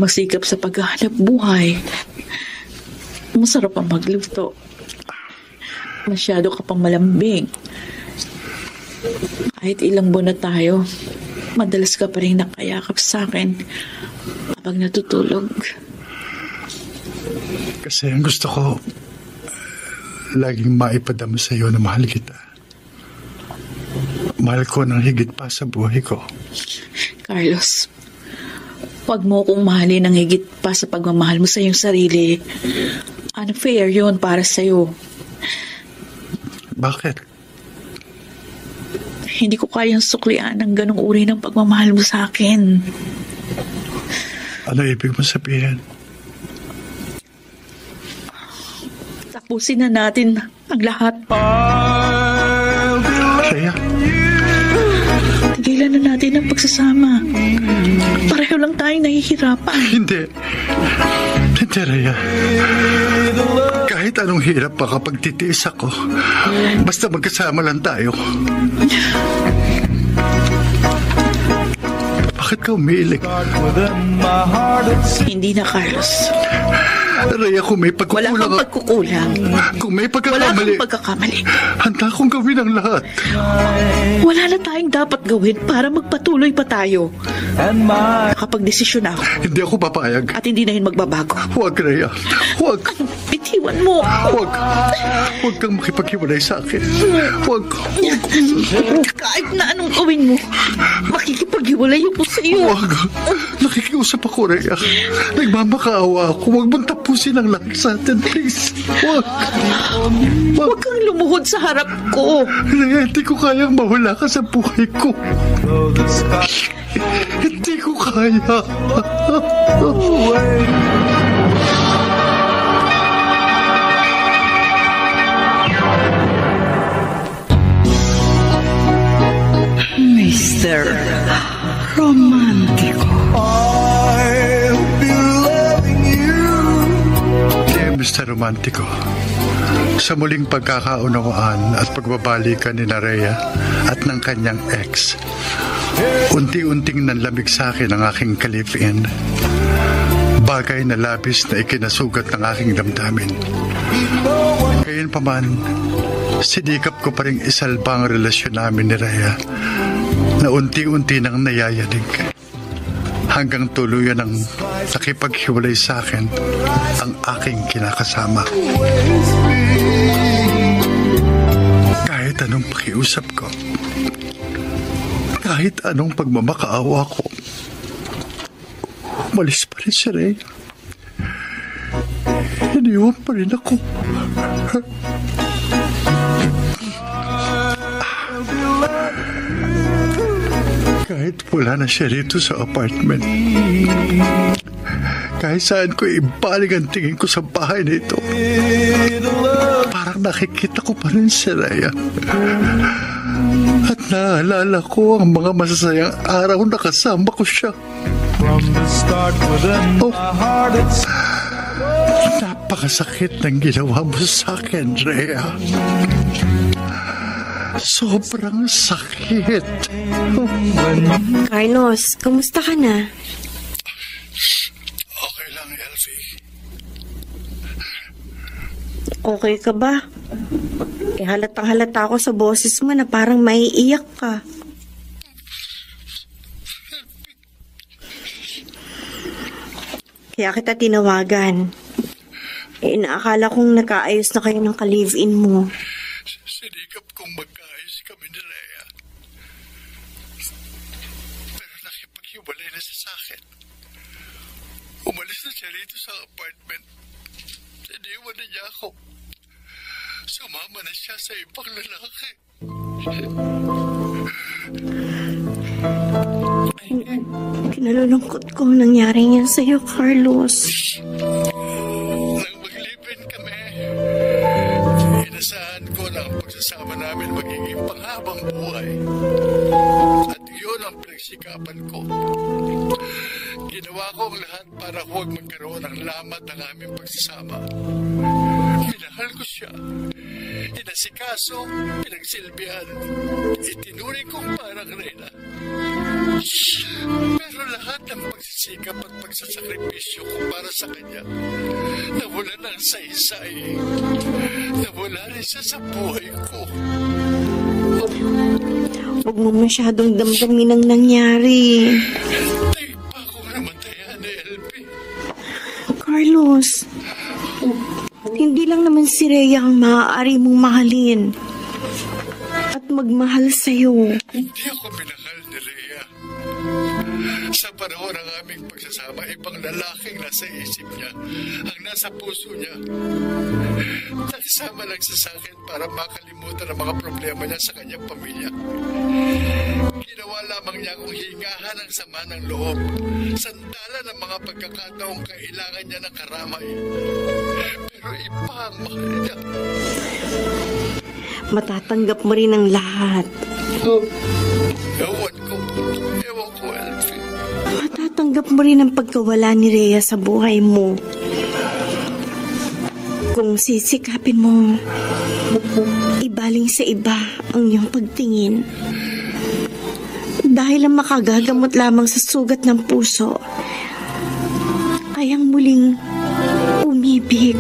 Masikap sa paghahanap buhay. Masarap ang magluto. Masyado ka pang malambing. Kahit ilang buwan na tayo, madalas ka pa rin nakayakap sa akin habang natutulog. Kasi ang gusto ko, laging maipadama sa iyo na mahal kita. Mahal ko ng higit pa sa buhay ko. Carlos, huwag mo kong mahalin ng higit pa sa pagmamahal mo sa iyong sarili. Unfair yun para sa'yo. Bakit? Hindi ko kayang suklian ang ganong uri ng pagmamahal mo sa akin. Ano ibig mo sabihin? Tapusin na natin ang lahat. Rhea? Tigilan na natin ang pagsasama. Pareho lang tayong nahihirapan. Hindi. Hindi, Rhea. Kahit anong hirap pa kapag titiis ako, basta magkasama lang tayo. Bakit ka umiiling? Hindi na, Carlos. Rhea, kung may pagkukulang... Wala kang pagkukulang. Kung may Wala pagkakamali... kang pagkakamali. Handa akong gawin ang lahat. Wala na tayong dapat gawin para magpatuloy pa tayo. Nakapag-desisyon ako. Hindi ako papayag. At hindi na yun magbabago. Huwag, Rhea. Huwag. Bitiwan mo. Huwag. Huwag kang makipaghiwalay sa akin. Huwag. Kahit na anong gawin mo, makikipaghiwalay ako sa iyo. Huwag. Nakikiusap ako, Rhea. Nagmamakaawa ako. Huwag mong tapusin ang lahat sa atin, please. Huwag. Huwag kang lumuhod sa harap ko. Rhea, hindi ko kayang mawala ka sa buhay ko. Hindi ko kaya. Mr. Romantico. Dear Mr. Romantico, sa muling pagkakaunawaan at pagbabalikan ni Rhea at ng kanyang ex, unti-unting nanlamig sa akin ang aking ka-live-in. Bagay na labis na ikinasugat ng aking damdamin. Gayunpaman, sinikap ko pa rin isalba ang relasyon namin ni Rhea na unti-unti nang nayayanig hanggang tuluyan ng nakipaghiwalay sa akin ang aking kinakasama. Kahit anong pakiusap ko, kahit anong pagmamakaawa ko, umalis pa rin si Rhea. Iniwan pa rin ako. Kahit wala na siya rito sa apartment, kahit saan ko ibalik ang tingin ko sa bahay na ito, parang nakikita ko pa rin si Rhea. At naalala ko ang mga masasayang araw na kasama ko siya. Oh, napakasakit ng ginawa mo sa akin, Rhea. Sobrang sakit. Carlos, kamusta ka na? Okay lang, Elfie. Okay ka ba? Halatang halata ako sa boses mo na parang maiiyak ka. Kaya kita tinawagan. Inaakala kong nakaayos na kayo ng ka-live-in mo. Sinikap kong magkaayos kami ni Rhea. Pero nakipaghiwalay na siya sa akin. Umalis na siya rito sa apartment. Siniwan na niya ako. Sumama na siya sa ibang lalaki. Kinalulungkot ko ang nangyari niyan sa'yo, Carlos. Nang mag-live-in kami, inasahan ko na ang pagsasama namin magiging panghabang buhay. At yun ang pinagsikapan ko. Ginawa ko ang lahat para huwag magkaroon ng lamat ang aming pagsasama. Minahal ko siya. Inasikaso, pinagsilbihan. Itinuring kong parang Reyna. Pero Pero lahat ng pagsisikap at pagsasakripisyo ko para sa kanya, nawala ng saysay. Nawala rin siya sa buhay ko. Huwag mo masyadong damdamin ang nangyari. Tayo pa akong namatayan ni LB. Carlos, hindi lang naman si Rhea ang maaari mong mahalin at magmahal sa'yo. Hindi ako minahal ni Rhea. Sa panahon ng aming pagsasama, ibang lalaking nasa isip niya, ang nasa puso niya. Nagsama lang siya sa akin para makalimutan ang mga problema niya sa kanyang pamilya. Ginawa lamang niya akong hingahan ng sama ng loob, sandala ng mga pagkakataong kailangan niya ng karamay. Pero iba ang mahal niya. Matatanggap mo rin ang lahat. Ewan ko, Elfie. Matatanggap mo rin ang pagkawala ni Rhea sa buhay mo. Kung sisikapin mo ibaling sa iba ang iyong pagtingin, dahil ang makagagamot lamang sa sugat ng puso ay ang muling umibig.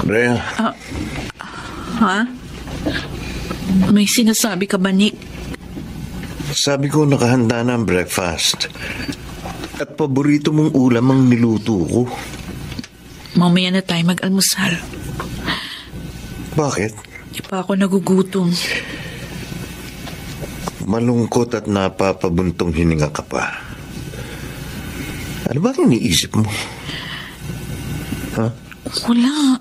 Rhea. Ha? May sinasabi ka ba, Nick? Sabi ko nakahanda na ang breakfast. At paborito mong ulam ang niluto ko. Mamaya na tayo mag-almusal. Bakit? Di pa ako nagugutom. Malungkot at napapabuntong hininga ka pa. Ano ba ang iniisip mo? Ha? Wala.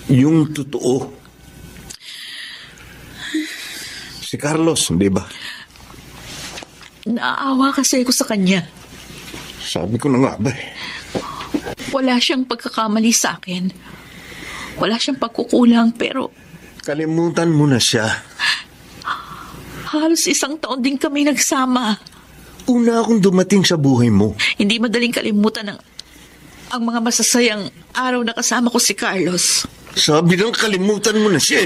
Yung totoo. Si Carlos, di ba? Naaawa kasi ako sa kanya. Sabi ko na nga ba eh. Wala siyang pagkakamali sa akin. Wala siyang pagkukulang, pero Kalimutan mo na siya. halos 1 taon din kami nagsama. Una akong dumating sa buhay mo. Hindi madaling kalimutan ang mga masasayang araw na kasama ko si Carlos. Sabi ng kalimutan mo na siya.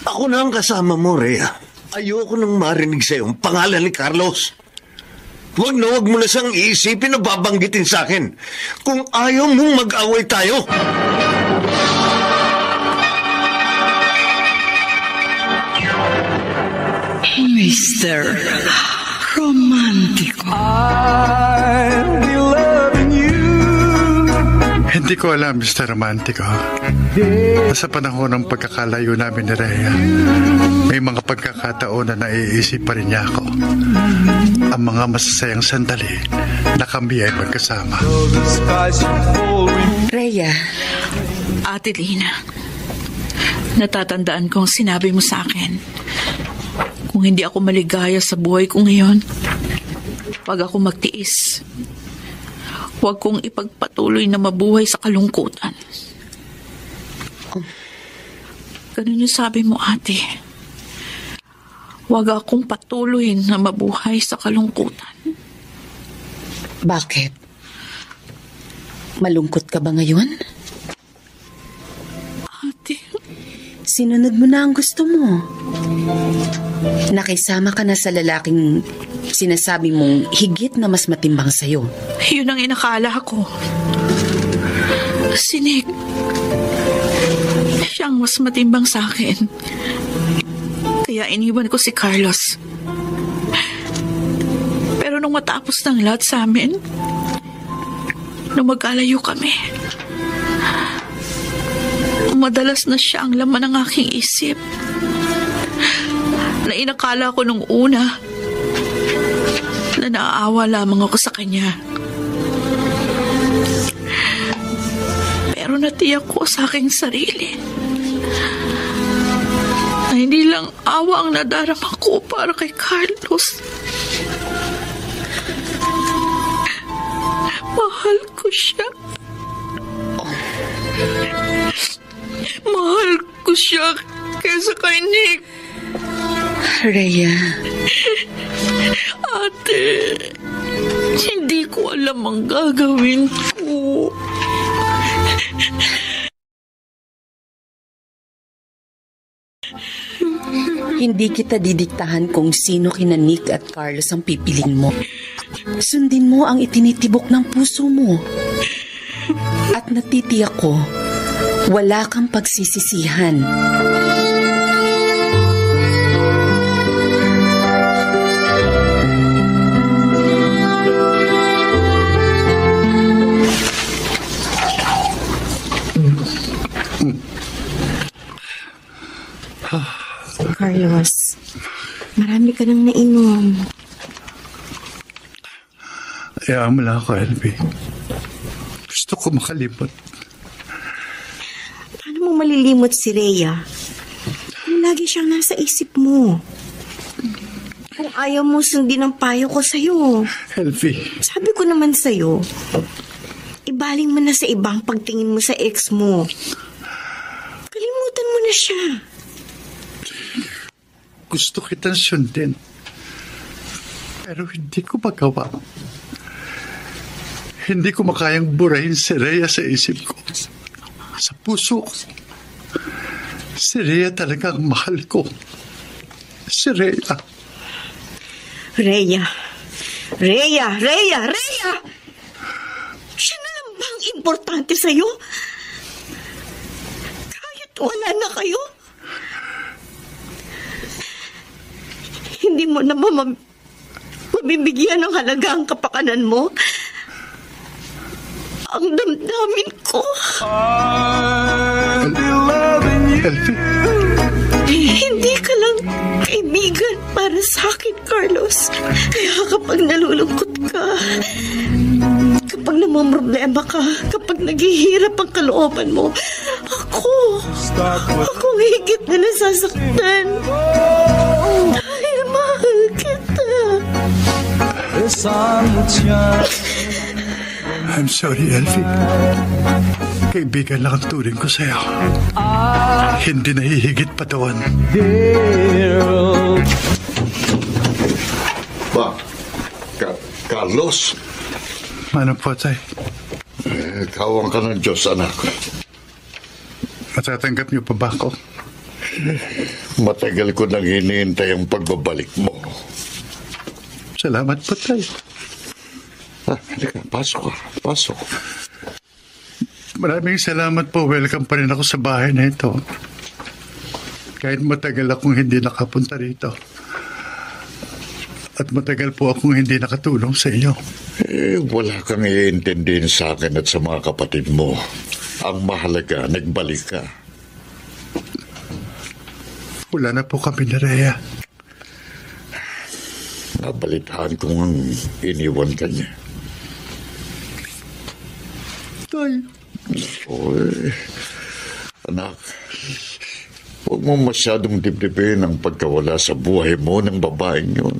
Ako na ang kasama mo, Rhea. Ayoko nang marinig sa'yo ang pangalan ni Carlos. Huwag mo na siyang iisipin na babanggitin sa akin. Kung ayaw mong mag-away tayo. Mr. Romantico. I'll be loving you. Hindi ko alam, Mr. Romantico. Sa panahon ng pagkakalayo namin ni Rhea, may mga pagkakataon na naiisip pa rin niya ako. Ang mga masasayang sandali na kami ay magkasama. Rhea. Ate Lina, natatandaan kong sinabi mo sa akin, kung hindi ako maligaya sa buhay ko ngayon, wag ako magtiis. Huwag kong ipagpatuloy na mabuhay sa kalungkutan. Ganun yung sabi mo, ate. Huwag akong patuloy na mabuhay sa kalungkutan. Bakit? Malungkot ka ba ngayon? Ate, Sinunod mo na ang gusto mo. Nakisama ka na sa lalaking sinasabi mong higit na mas matimbang sa'yo. yun ang inakala ko. Si Nick, siyang mas matimbang sa akin. Kaya iniwan ko si Carlos. Pero nung matapos ng lahat sa amin, nung magkalayo kami, madalas na siya ang laman ng aking isip. Na inakala ko nung una na naaawa lamang ako sa kanya. Pero natiyak ko sa aking sarili na hindi lang awa ang nadarama ko para kay Carlos. Mahal ko siya. Mahal ko siya kaysa kay Nick. Rhea, Ate, hindi ko alam ang gagawin ko. Hindi kita didiktahan kung sino kina Nick at Carlos ang pipilin mo. Sundin mo ang itinitibok ng puso mo. At natitiyak ko, wala kang pagsisisihan. Carlos, marami ka nang nainom. Hayaan mo lang ako, LB. Gusto ko makalimot. Paano mo malilimot si Rhea? Kung lagi siyang nasa isip mo. Kung ayaw mo sundin ang payo ko sa'yo. LB. Sabi ko naman sa'yo, ibaling mo na sa ibang pagtingin mo sa ex mo. Kalimutan mo na siya. Gusto kitang sundin. Pero hindi ko magawa. Hindi ko makayang burahin si Rhea sa isip ko. Sa puso ko. Si Rhea talaga ang mahal ko. Si Rhea. Rhea. Siya na lang ba ang importante sa'yo? Kahit wala na kayo? Hindi mo na mabibigyan ng halaga ang kapakanan mo? Ang damdamin ko. Hindi ka lang kaibigan para sa akin, Carlos. Kaya kapag nalulungkot ka, kapag namamroblema ka, kapag naghihirap ang kalooban mo, ako higit na nasasaktan. Dahil mahal kita. I'm sorry, Elfie. Kaibigan lang ang turing ko sa'yo. Hindi nahihigit patawan. Carlos? Ano po, tay? Kawang ka ng Diyos, anak. Matatanggap niyo pa ba ako? Matagal ko nang hinihintay ang pagbabalik mo. Salamat po, tay. Halika, pasok. Maraming salamat po. Welcome pa rin ako sa bahay na ito. Kahit matagal akong hindi nakapunta rito. At matagal po akong hindi nakatulong sa inyo. Wala kang iintindihin sa akin at sa mga kapatid mo. Ang mahalaga, nagbalik ka. Wala na po kami ni Rhea. Nabalitaan ko ngang iniwan ka niya. Tay. Anak, huwag mo masyadong dibdibin ang pagkawala sa buhay mo ng babaeng yun.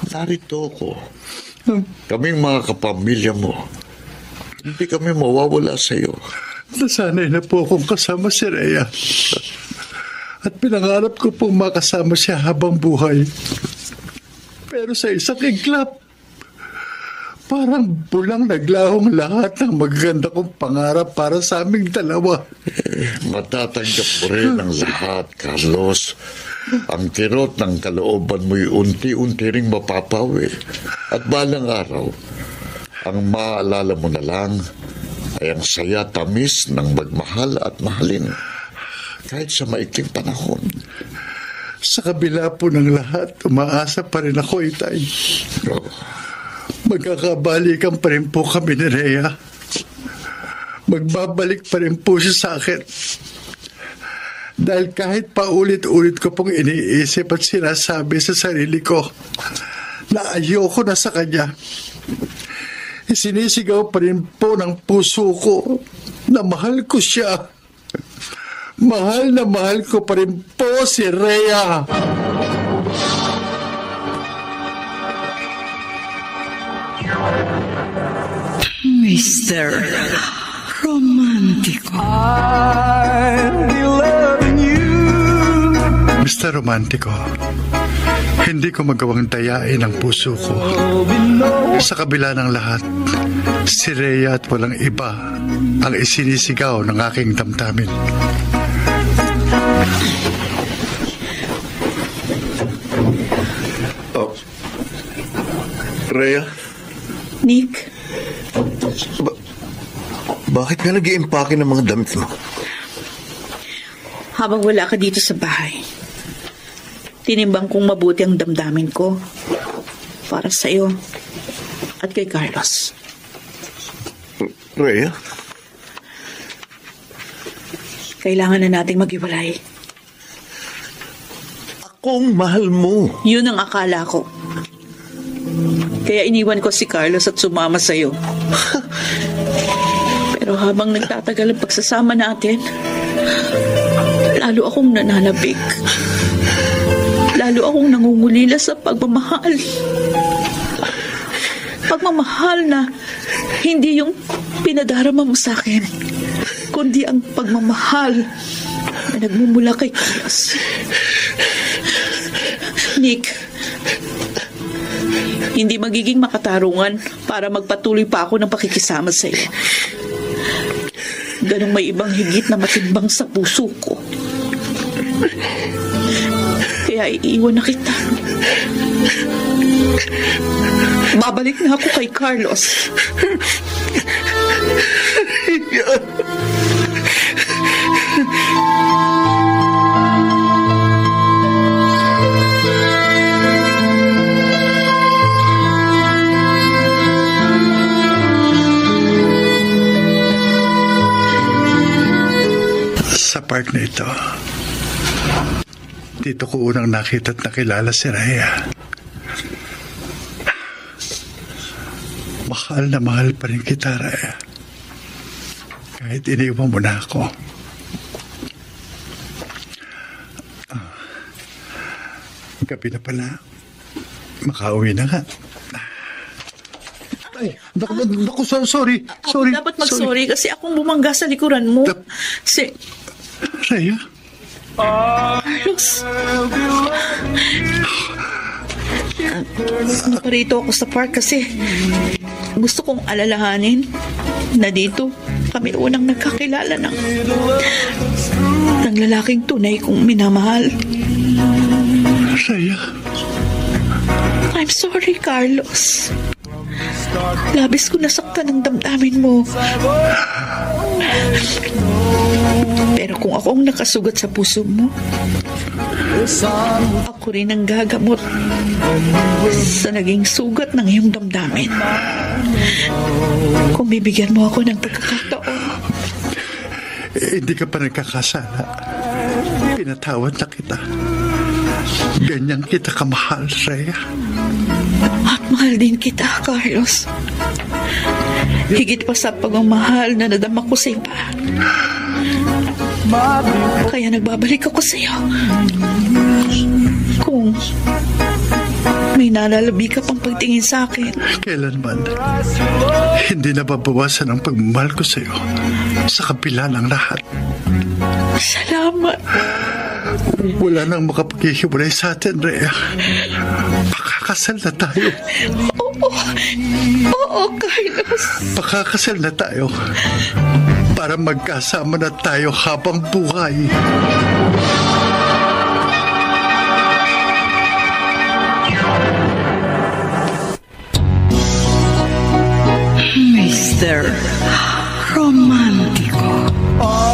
Narito ako. Kaming mga kapamilya mo. Hindi kami mawawala sa iyo. Nasanay na po akong kasama si Rhea. At pinangarap ko pong makasama siya habang buhay. Pero sa isang iglap, parang bulang naglahong lahat ng magaganda kong pangarap para sa aming dalawa. Matatanggap mo rin ang lahat, Carlos. Ang kirot ng kalooban mo'y unti-unti ring mapapawi. At balang araw, ang maalala mo na lang ay ang saya tamis ng magmahal at mahalin. Kahit sa maikling panahon. Sa kabila po ng lahat, umaasa pa rin ako, Itay. Magkakabalikan pa rin po kami ni Rhea. Magbabalik pa rin po siya sa akin. Dahil kahit paulit-ulit ko pong iniisip at sinasabi sa sarili ko na ayoko na sa kanya, isinisigaw pa rin po ng puso ko na mahal ko siya. Mahal na mahal ko pa rin po si Rhea. Mr. Romantico. Mr. Romantico, Hindi ko magawang dayain ang puso ko. Sa kabila ng lahat, si Rhea at walang iba ang isinisigaw ng aking damdamin. Oh. Rhea? Nick? Bakit ka nag-iimpake ng mga damit mo? Habang wala ka dito sa bahay, tinimbang kong mabuti ang damdamin ko para sa'yo at kay Carlos. Rhea? Kailangan na nating maghiwalay. Akong mahal mo. Yun ang akala ko. Kaya iniwan ko si Carlos at sumama sa'yo. Pero habang nagtatagal ang pagsasama natin, lalo akong nananabik. Lalo akong nangungulila sa pagmamahal. Pagmamahal na hindi yung pinadarama mo sa akin, kundi ang pagmamahal na nagmumula kay Carlos. Nick, hindi magiging makatarungan para magpatuloy pa ako ng pakikisama sa iyo. Ganong may ibang higit na matimbang sa puso ko. Kaya iiwan na kita. Babalik na ako kay Carlos. Sa park na ito, dito ko unang nakita at nakilala si Rhea. Mahal na mahal pa rin kita, Rhea. Kahit iniwan mo na ako. Gabi na pala. Makauwi na nga. Ay, naku, sorry. Sorry. Dapat mag-sorry kasi akong bumangga sa likuran mo. Rhea? Carlos. Naparito ako sa park kasi gusto kong alalahanin na dito kami unang nagkakilala ng lalaking tunay kong minamahal. Rhea? I'm sorry, Carlos. Labis ko nasaktan ang damdamin mo. Pero kung ako ang nakasugat sa puso mo, ako rin ang gagamot sa naging sugat ng iyong damdamin. Kung bibigyan mo ako ng pagkakataon. Hindi ka pa nagkakasala. Pinatawad na kita. Ganyan kita kamahal, Rhea. At mahal din kita, Carlos. Higit pa sa pagmamahal na nadama ko sa iba. Kaya nagbabalik ako sa iyo. Kung may nalalabi ka pang pagtingin sa akin. Kailanman, hindi nababawasan ang pagmamahal ko sa iyo sa kabila ng lahat. Salamat. Wala nang makapaghihiwalay sa atin, Rhea. Pakakasal na tayo. Oo, Carlos. Pakakasal na tayo para magkasama na tayo habang buhay.